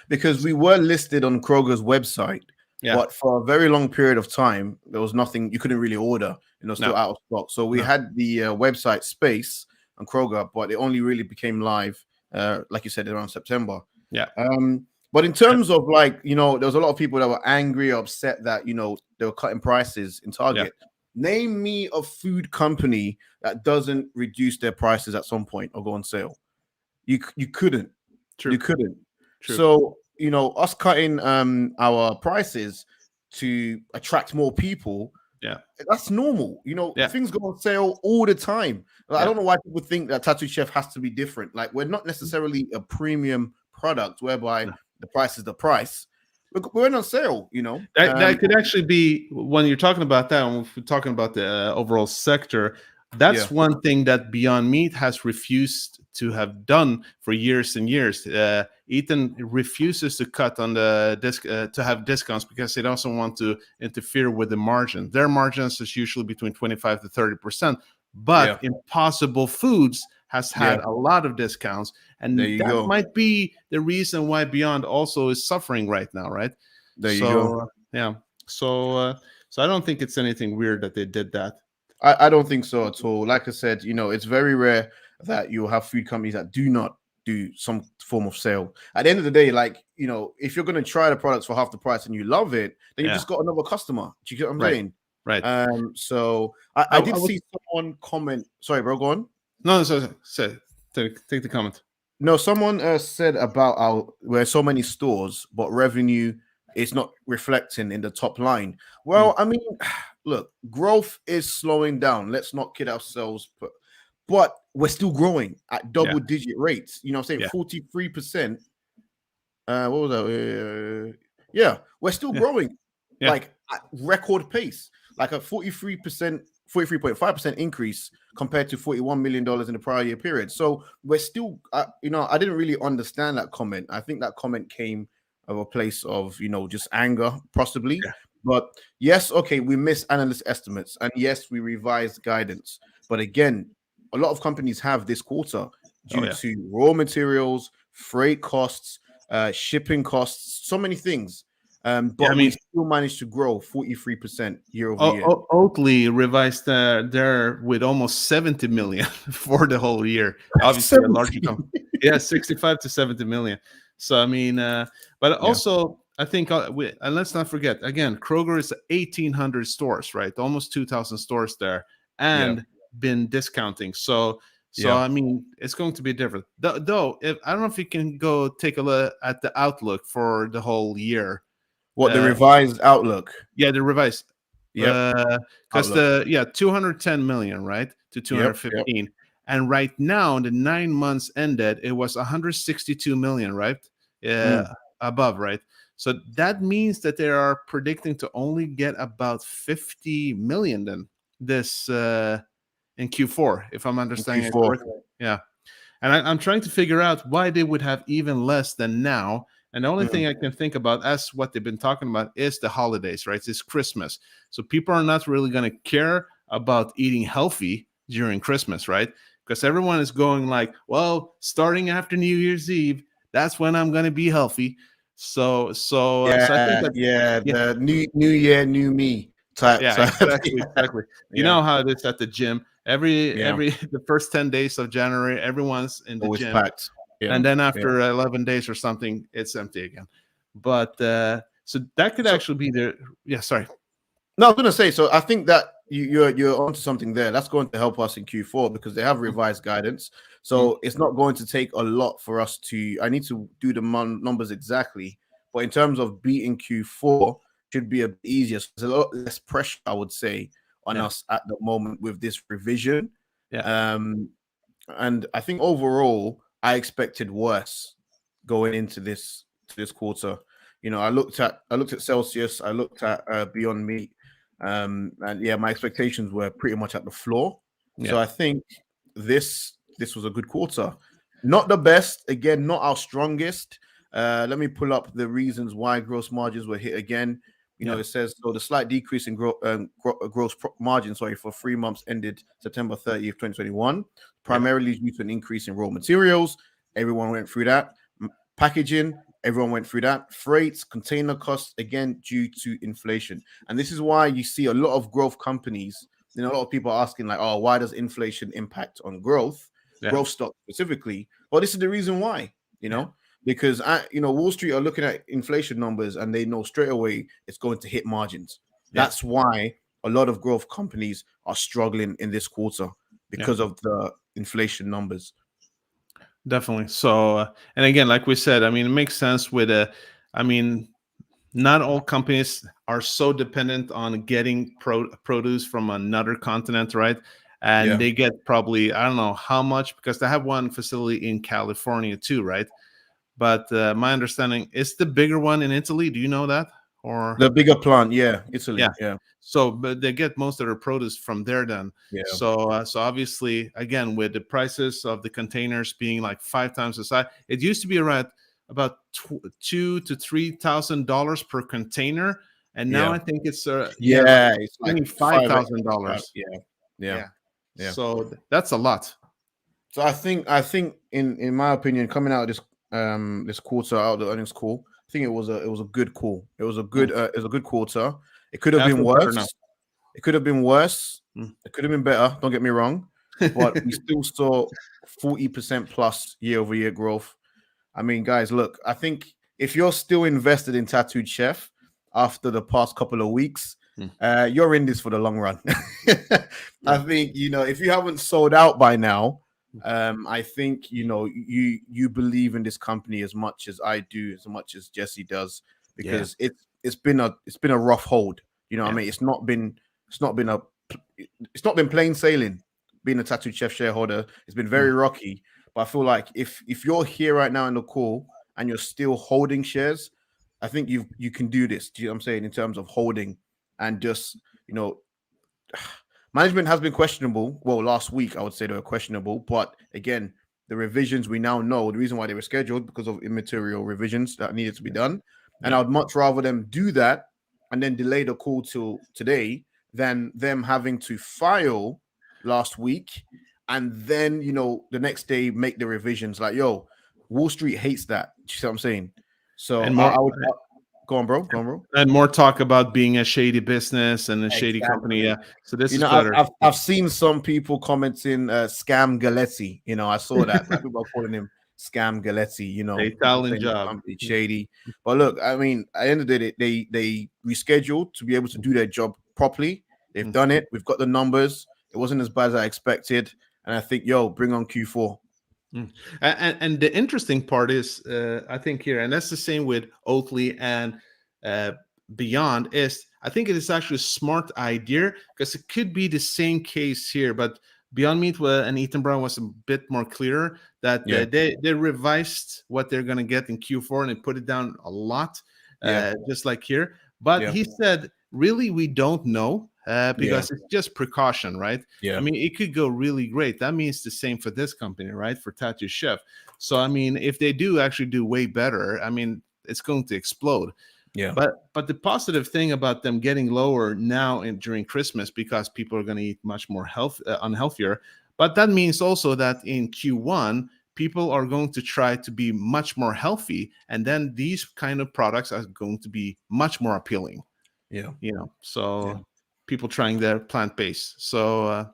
Because we were listed on Kroger's website, but for a very long period of time there was nothing. You couldn't really order, still out of stock. So we had the website space on Kroger, but it only really became live, like you said, around September. But in terms of there was a lot of people that were angry or upset that, they were cutting prices in Target. Name me a food company that doesn't reduce their prices at some point or go on sale. You couldn't. True. You couldn't. True. So, us cutting our prices to attract more people, that's normal. Things go on sale all the time. I don't know why people think that Tattoo Chef has to be different. Like, we're not necessarily a premium product whereby the price is the price. We're on sale, That could actually be, when you're talking about that, when we're talking about the overall sector, that's one thing that Beyond Meat has refused to have done for years and years. Eaton refuses to cut on the to have discounts because they also want to interfere with the margin. Their margins is usually between 25 to 30%, but Impossible Foods has had a lot of discounts, and that might be the reason why Beyond also is suffering right now, right? There you go. Yeah. So I don't think it's anything weird that they did that. I don't think so at all. Like I said, it's very rare that you'll have food companies that do not do some form of sale. At the end of the day, like, if you're going to try the products for half the price and you love it, then you just got another customer. Do you get what I'm saying? Right. So I did see someone comment. Sorry, bro, go on. No, take the comment. No, someone said about we're so many stores, but revenue is not reflecting in the top line. Well, I mean, look, growth is slowing down. Let's not kid ourselves, but we're still growing at double-digit rates. You know what I'm saying? 43%. What was that? We're still growing, like at record pace, like a 43.5% increase compared to $41 million in the prior year period. So we're still, I didn't really understand that comment. I think that comment came of a place of, just anger, possibly. But yes, okay, we missed analyst estimates, and yes, we revised guidance. But again, a lot of companies have this quarter due to raw materials, freight costs, shipping costs, so many things. But we still managed to grow 43% year over year. Oatly revised there with almost 70 million for the whole year. Obviously, a larger company. 65 to 70 million. So I mean, but also I think and let's not forget again, Kroger is 1,800 stores, right? Almost 2,000 stores there, and been discounting. So I mean, it's going to be different. Though, I don't know if you can go take a look at the outlook for the whole year. What, the revised outlook? Yeah, the revised. Yeah, because 210 million, right, to 215. Yep. And right now, the 9 months ended, it was 162 million, right? Above, right? So that means that they are predicting to only get about 50 million then this in Q4, if I'm understanding it correctly. Yeah. And I'm trying to figure out why they would have even less than now. And the only thing I can think about as what they've been talking about is the holidays, right? It's Christmas. So people are not really going to care about eating healthy during Christmas, right? Because everyone is going like, well, starting after New Year's Eve, that's when I'm going to be healthy. So I think that, the new year, new me type. Yeah, exactly. You know how it is at the gym. Every the first 10 days of January, everyone's in the always gym. Packed. Yeah. And then after 11 days or something, it's empty again. But so that could actually be the sorry. No, I was gonna say, so I think that you're onto something there. That's going to help us in Q4 because they have revised guidance. So it's not going to take a lot for us to. I need to do the numbers exactly, but in terms of beating Q4, should be a bit easier. So there's a lot less pressure, I would say, on us at the moment with this revision. And I think overall, I expected worse going into this quarter. I looked at Celsius, I looked at Beyond Meat, and my expectations were pretty much at the floor. So I think this was a good quarter. Not the best, again, not our strongest. Let me pull up the reasons why gross margins were hit again. It says so the slight decrease in gross margin, for 3 months ended September 30th, 2021, primarily due to an increase in raw materials. Everyone went through that. Packaging, everyone went through that. Freights, container costs, again, due to inflation. And this is why you see a lot of growth companies, a lot of people are asking like, oh, why does inflation impact on growth stock specifically? Well, this is the reason why, because Wall Street are looking at inflation numbers and they know straight away it's going to hit margins. That's why a lot of growth companies are struggling in this quarter because of the inflation numbers. Definitely. So, and again, like we said, I mean, it makes sense with not all companies are so dependent on getting produce from another continent, right? And they get probably, I don't know how much, because they have one facility in California too, right? But my understanding is the bigger one in Italy. Do you know that? Or the bigger plant, Italy. Yeah. So, but they get most of their produce from there then. Yeah. So, so obviously, again, with the prices of the containers being like 5 times the size, it used to be around about $2,000 to $3,000 per container, and now I think it's it's like $25,000. Yeah. So that's a lot. So I think in my opinion, coming out of this quarter, out of the earnings call, I think it was a good call. It was a good quarter. It could have been worse. It could have been worse. It could have been better. Don't get me wrong, but we still saw 40% plus year-over-year growth. I mean, guys, look, I think if you're still invested in Tattooed Chef after the past couple of weeks, you're in this for the long run. I think, if you haven't sold out by now, I think, you believe in this company as much as I do, as much as Jesse does, because it's been a rough hold. I mean, it's not been plain sailing being a Tattooed Chef shareholder. It's been very rocky. But I feel like if you're here right now in the call and you're still holding shares, I think you can do this. Do you know what I'm saying? In terms of holding and just, management has been questionable. Well, last week I would say they were questionable, but again, the revisions we now know the reason why they were scheduled because of immaterial revisions that needed to be done. And I'd much rather them do that and then delay the call till today than them having to file last week and then, the next day make the revisions. Like, Wall Street hates that. You see what I'm saying? So go on, bro. And more talk about being a shady business and a shady company. Yeah. So this is better. I've seen some people commenting scam Galetti. I saw that. Like people are calling him scam Galetti, Italian job. Shady. But look, I mean, at the end of the day, they rescheduled to be able to do their job properly. They've done it. We've got the numbers. It wasn't as bad as I expected. And I think, bring on Q4. And the interesting part is, I think here, and that's the same with Oatly and Beyond, is I think it is actually a smart idea because it could be the same case here, but Beyond Meat and Ethan Brown was a bit more clear that they revised what they're going to get in Q4 and they put it down a lot, just like here. But he said, really, we don't know. Because it's just precaution, right? I mean, it could go really great. That means the same for this company, right? For Tattoo Chef. So, I mean, if they do actually do way better, I mean, it's going to explode. But the positive thing about them getting lower now during Christmas, because people are going to eat much more unhealthier. But that means also that in Q1, people are going to try to be much more healthy, and then these kind of products are going to be much more appealing. People trying their plant-based. So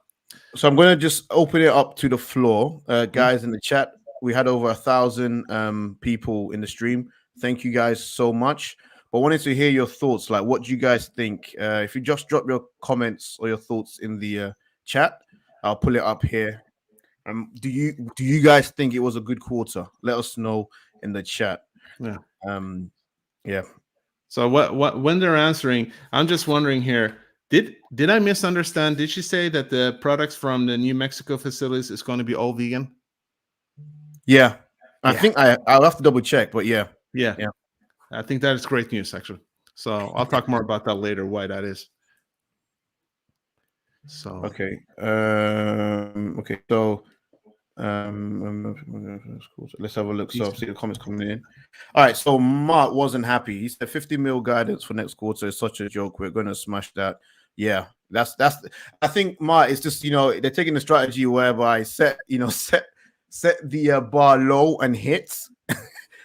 I'm going to just open it up to the floor. Guys in the chat, we had over 1,000 people in the stream. Thank you guys so much. But I wanted to hear your thoughts. Like, what do you guys think? If you just drop your comments or your thoughts in the chat, I'll pull it up here. Do you guys think it was a good quarter? Let us know in the chat. So what when they're answering, I'm just wondering here. Did I misunderstand? Did she say that the products from the New Mexico facilities is going to be all vegan? I think I'll have to double check, but yeah. I think that is great news, actually. So I'll talk more about that later. Why that is. So okay. So let's have a look. So see the comments coming in. All right. So Mark wasn't happy. He said 50 mil guidance for next quarter is such a joke. We're going to smash that. Yeah, that's. I think Mark is just they're taking the strategy whereby set the bar low and hit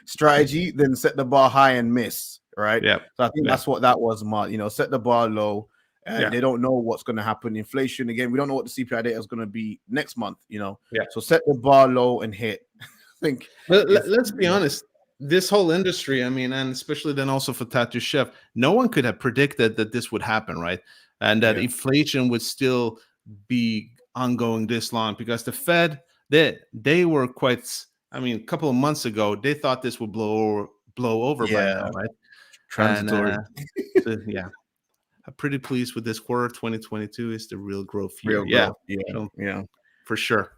strategy, then set the bar high and miss. Right. Yeah. So I think that's what that was, Mark. Set the bar low. They don't know what's going to happen. Inflation again. We don't know what the CPI data is going to be next month. So set the bar low and hit. I think. Let's be honest. This whole industry, I mean, and especially then also for Tattoo Chef, no one could have predicted that this would happen, right? And that inflation would still be ongoing this long, because the Fed, they were quite. I mean, a couple of months ago, they thought this would blow over by now, right? Transitory. I'm pretty pleased with this quarter. 2022 is the real growth year. For sure.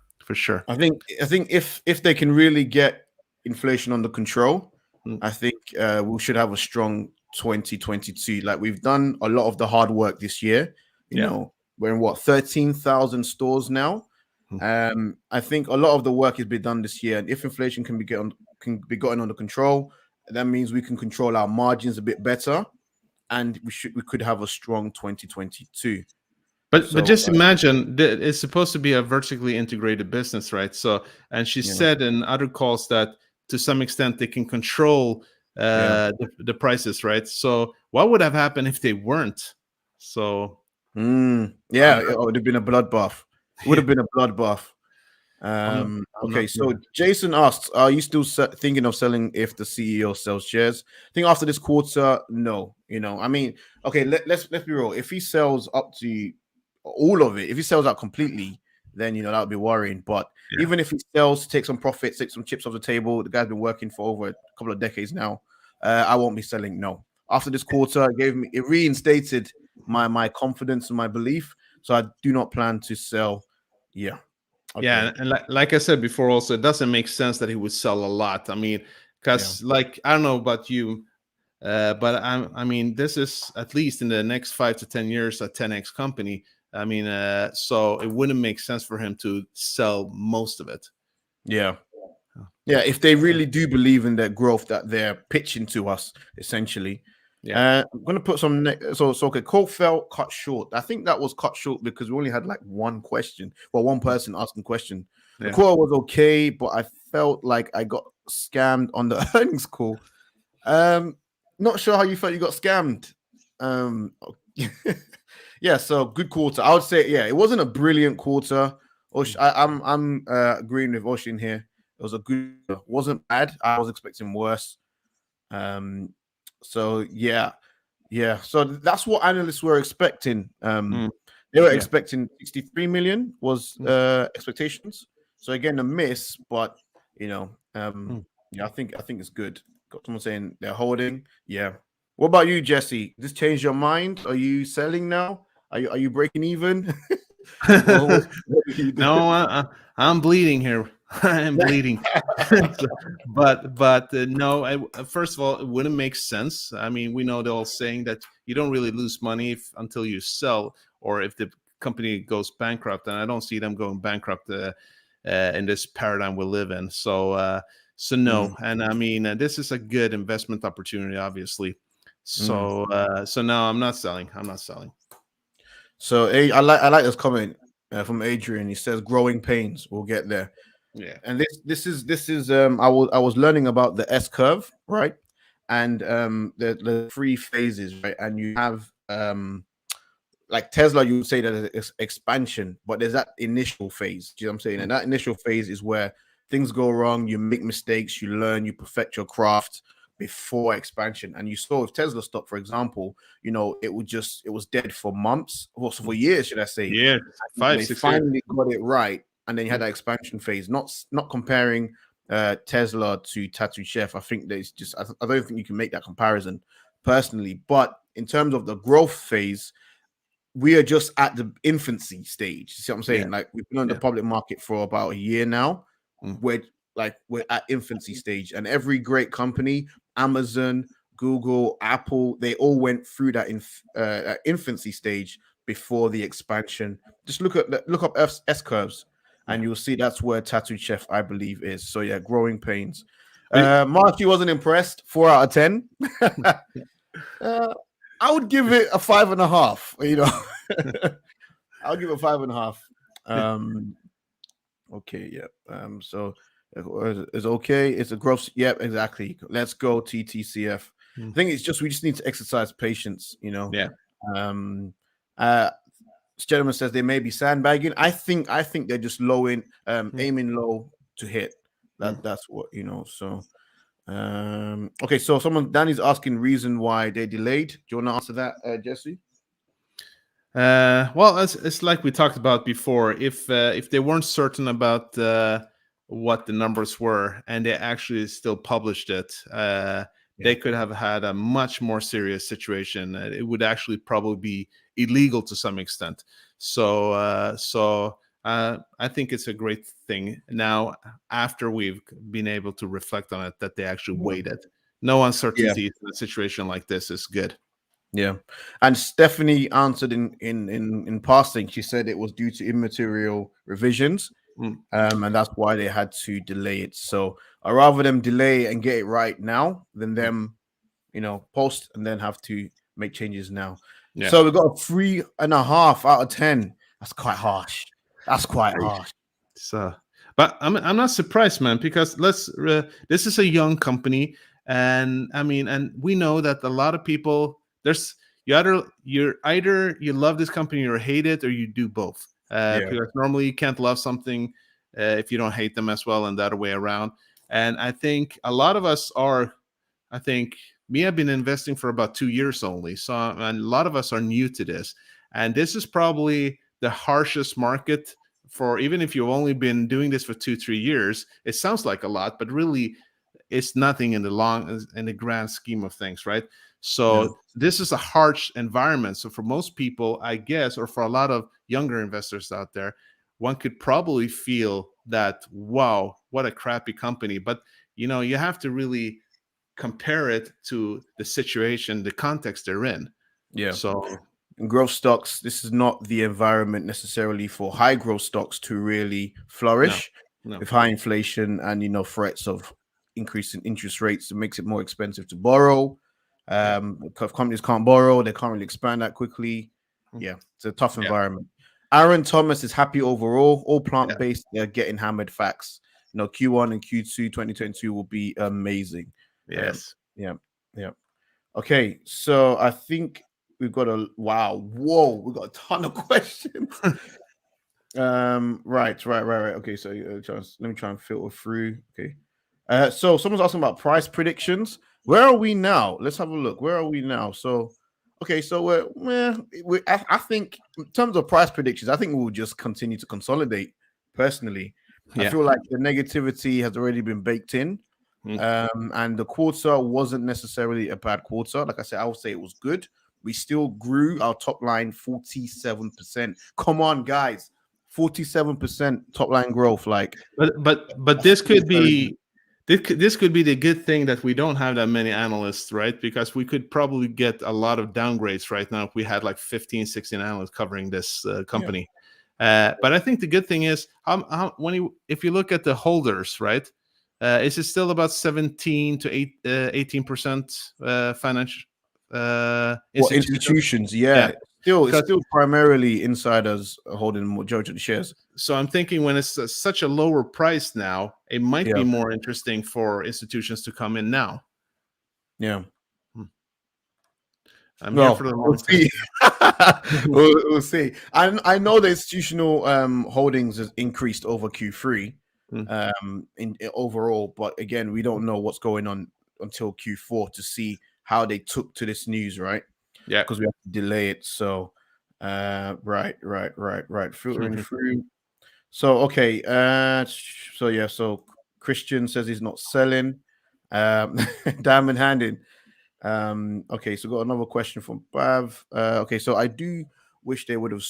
I think if they can really get inflation under control, I think we should have a strong 2022. Like we've done a lot of the hard work this year. You Yeah. know, we're in what 13,000 stores now. I think a lot of the work has been done this year, and if inflation can be gotten under control, that means we can control our margins a bit better, and we could have a strong 2022. But So, just imagine that it's supposed to be a vertically integrated business, right? So, and she Yeah. said in other calls that to some extent they can control the prices, right? So, what would have happened if they weren't? So, yeah, it would have been a bloodbath. It would have been a bloodbath. I'm Okay, not- so Jason asks, are you still thinking of selling if the CEO sells shares? I think after this quarter, no. You know, I mean, okay, let's be real. If he sells up to all of it, if he sells out completely, then that would be worrying. But even if he sells, take some profits, take some chips off the table, the guy's been working for over a couple of decades now. I won't be selling. No. After this quarter, it reinstated my confidence and my belief. So I do not plan to sell. Yeah. Okay. Yeah, and like I said before, also it doesn't make sense that he would sell a lot. I mean, because like I don't know about you, but I mean, this is at least in the next 5 to 10 years a 10x company. I mean, so it wouldn't make sense for him to sell most of it. Yeah. Yeah, if they really do believe in their growth that they're pitching to us, essentially. Yeah. I'm gonna put some. So okay, call felt cut short. I think that was cut short because we only had like one question. Well, one person asking question. The call was okay, but I felt like I got scammed on the earnings call. Not sure how you felt you got scammed. Yeah, so good quarter. I would say, yeah, it wasn't a brilliant quarter. I'm agreeing with Oshin here. It was a good, wasn't bad. I was expecting worse. So yeah. So that's what analysts were expecting. They were expecting 63 million was expectations. So again, a miss, but yeah, I think it's good. Got someone saying they're holding. Yeah. What about you, Jesse? This changed your mind? Are you selling now? Are you breaking even? What do you do? No, I'm bleeding here. I'm bleeding. but no. First of all, it wouldn't make sense. I mean, we know the old saying that you don't really lose money until you sell, or if the company goes bankrupt. And I don't see them going bankrupt in this paradigm we live in. So no. And I mean, this is a good investment opportunity, obviously. So no, I'm not selling. So I like this comment from Adrian. He says, "Growing pains. We'll get there." Yeah. And this is I was learning about the S curve, right? And the 3 phases, right? And you have like Tesla, you would say that it's expansion, but there's that initial phase. Do you know what I'm saying? And that initial phase is where things go wrong, you make mistakes, you learn, you perfect your craft before expansion. And you saw with Tesla stock, for example, it was dead for months, also for years, should I say? Yeah, 5, 6 they years. finally got it right, and then you had that expansion phase. Not comparing Tesla to Tattooed Chef. I think there's just I don't think you can make that comparison personally. But in terms of the growth phase, we are just at the infancy stage. You see what I'm saying? Yeah. Like we've been on the public market for about a year now. We're at infancy stage, and every great company, Amazon, Google, Apple, they all went through that infancy stage before the expansion. Just look up S curves, and you'll see that's where Tattooed Chef, I believe, is. So yeah, growing pains. Marky wasn't impressed. 4 out of 10. I would give it a 5.5. I'll give it 5.5. Okay, yeah. So it's okay. It's a growth. Yep, exactly. Let's go TTCF. I think we just need to exercise patience. Yeah. This gentleman says they may be sandbagging. I think they're just aiming low to hit. That's what So. Okay, so Danny's asking reason why they delayed. Do you want to answer that, Jesse? Well, it's like we talked about before. If they weren't certain about what the numbers were, and they actually still published it, they could have had a much more serious situation. It would actually probably be illegal to some extent. So I think it's a great thing now, after we've been able to reflect on it, that they actually waited. no uncertainty in a situation like this is good. Yeah, and Stephanie answered in passing. She said it was due to immaterial revisions, and that's why they had to delay it. So I'd rather them delay and get it right now than them, post and then have to make changes now. Yeah. So we got a 3.5 out of 10. That's quite harsh. So, but I'm not surprised, man, because this is a young company, and and we know that a lot of people you either love this company or hate it, or you do both. Because normally you can't love something if you don't hate them as well, and that way around. And I think a lot of us are. I think me, I've been investing for about 2 years only, so and a lot of us are new to this, and this is probably the harshest market for, even if you've only been doing this for 2-3 years. It sounds like a lot, but really it's nothing in the grand scheme of things, right? So this is a harsh environment. So for most people, I guess, or for a lot of younger investors out there, one could probably feel that, wow, what a crappy company. But you have to really compare it to the situation, the context they're in. Yeah. So in growth stocks, this is not the environment necessarily for high growth stocks to really flourish. No. With high inflation and threats of increasing interest rates. It makes it more expensive to borrow. Companies can't borrow, they can't really expand that quickly. Yeah, it's a tough environment. Aaron Thomas is happy overall. All plant-based, they're getting hammered. Facts. Q1 and Q2 2022 will be amazing. Yes. Yeah. Okay, so I think we've got we've got a ton of questions. Right. Okay, so let me try and filter through. Okay. So someone's asking about price predictions. Where are we now? Let's have a look. Where are we now? So okay, so I think in terms of price predictions, I think we'll just continue to consolidate personally. I feel like the negativity has already been baked in. And the quarter wasn't necessarily a bad quarter. Like I said, I would say it was good. We still grew our top line 47%. Come on, guys. 47% top line growth. But this could be this could be the good thing that we don't have that many analysts, right? Because we could probably get a lot of downgrades right now if we had like 15, 16 analysts covering this company. But I think the good thing is if you look at the holders, right? Is it still about 17 to 18% financial institutions? Yeah. It's still primarily insiders holding the majority of the shares. So I'm thinking when it's such a lower price now, it might be more interesting for institutions to come in now. Yeah. I'm here for the long term. We'll see. I know the institutional holdings has increased over Q3 in overall, but again, we don't know what's going on until Q4 to see how they took to this news, right? Yeah, because we have to delay it. So, right. Filtering through. So, okay. So Christian says he's not selling. Diamond handed. Okay, so got another question from Bav. Okay, so I do wish they would have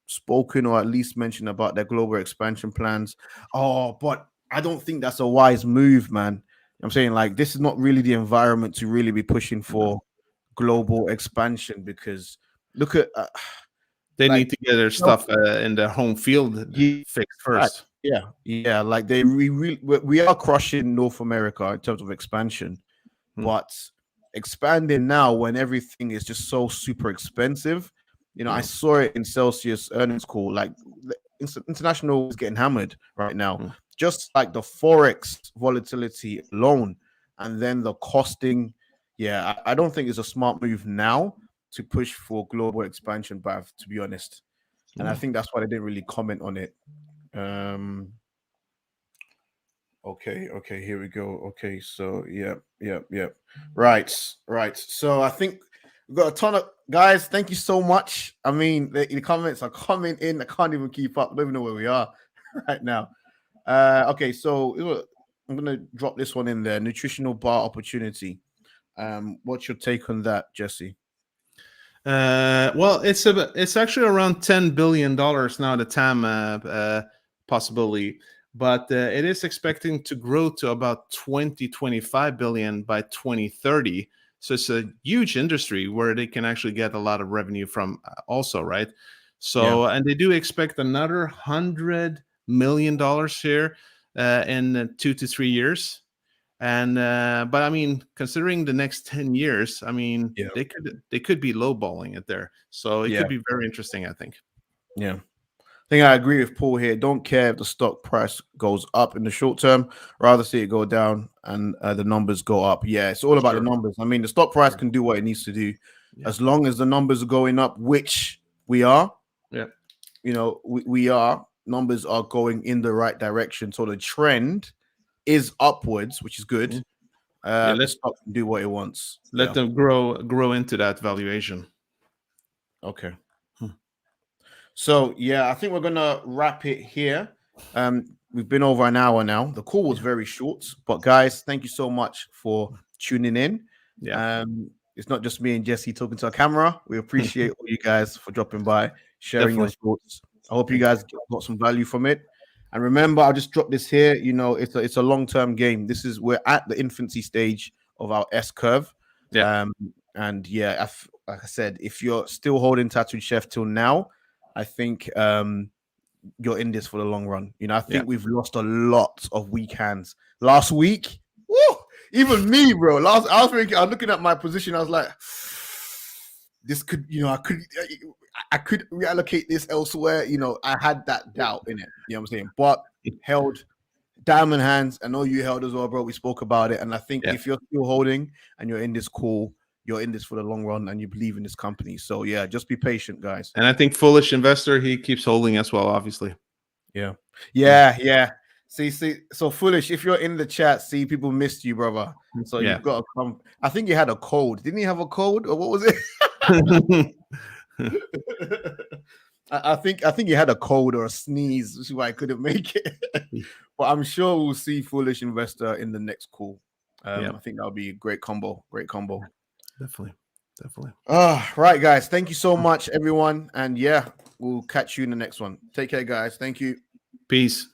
spoken or at least mentioned about their global expansion plans. Oh, but I don't think that's a wise move, man. I'm saying this is not really the environment to really be pushing for global expansion, because look at they need to get their stuff in their home field fixed first. We are crushing North America in terms of expansion, but expanding now when everything is just so super expensive, I saw it in Celsius earnings call, international is getting hammered right now, just like the forex volatility alone, and then the costing. I don't think it's a smart move now to push for global expansion, Bav, to be honest. And I think that's why they didn't really comment on it. Okay, here we go. Okay, so right. So I think we've got a ton of guys. Thank you so much. I mean, the comments are coming in. I can't even keep up. I don't even know where we are right now. Okay, so I'm gonna drop this one in there. Nutritional bar opportunity. What's your take on that, Jesse? Well, it's actually around $10 billion now, the TAM possibility. but it is expecting to grow to about 25 billion by 2030. So it's a huge industry where they can actually get a lot of revenue from also, right? So, and they do expect another $100 million here in 2 to 3 years. And but I mean, considering the next 10 years, I mean, they could be lowballing it there. So it could be very interesting, I think. Yeah. I think I agree with Paul here. Don't care if the stock price goes up in the short term, rather see it go down and the numbers go up. Yeah, it's all about the numbers. I mean, the stock price can do what it needs to do as long as the numbers are going up, which we are. Yeah. You know, we are. Numbers are going in the right direction. So the trend is upwards, which is good. The stock can do what it wants. Let them grow into that valuation. Okay. So yeah, I think we're gonna wrap it here. We've been over an hour now. The call was very short, but guys, thank you so much for tuning in. Yeah. It's not just me and Jesse talking to our camera. We appreciate all you guys for dropping by, sharing your thoughts. I hope you guys got some value from it. And remember, I'll just drop this here. You know, it's a long-term game. We're at the infancy stage of our S curve. Yeah. And yeah, like I said, if you're still holding Tattooed Chef till now, I think you're in this for the long run. You know, I think we've lost a lot of weak hands last week. Woo! Even me, bro. I was looking at my position. I was like, this could, you know, I could reallocate this elsewhere. You know, I had that doubt in it. You know what I'm saying? But held diamond hands. I know you held as well, bro. We spoke about it. And I think if you're still holding and you're in this call, you're in this for the long run and you believe in this company. So yeah, just be patient, guys. And I think Foolish Investor, he keeps holding as well, obviously. Yeah. See, so Foolish, if you're in the chat, see, people missed you, brother. So you've got to come. I think you had a cold. Didn't you have a cold, or what was it? I think you had a cold or a sneeze, which is why I couldn't make it. But I'm sure we'll see Foolish Investor in the next call. I think that'll be a great combo. Definitely. Right, guys. Thank you so much, everyone. And yeah, we'll catch you in the next one. Take care, guys. Thank you. Peace.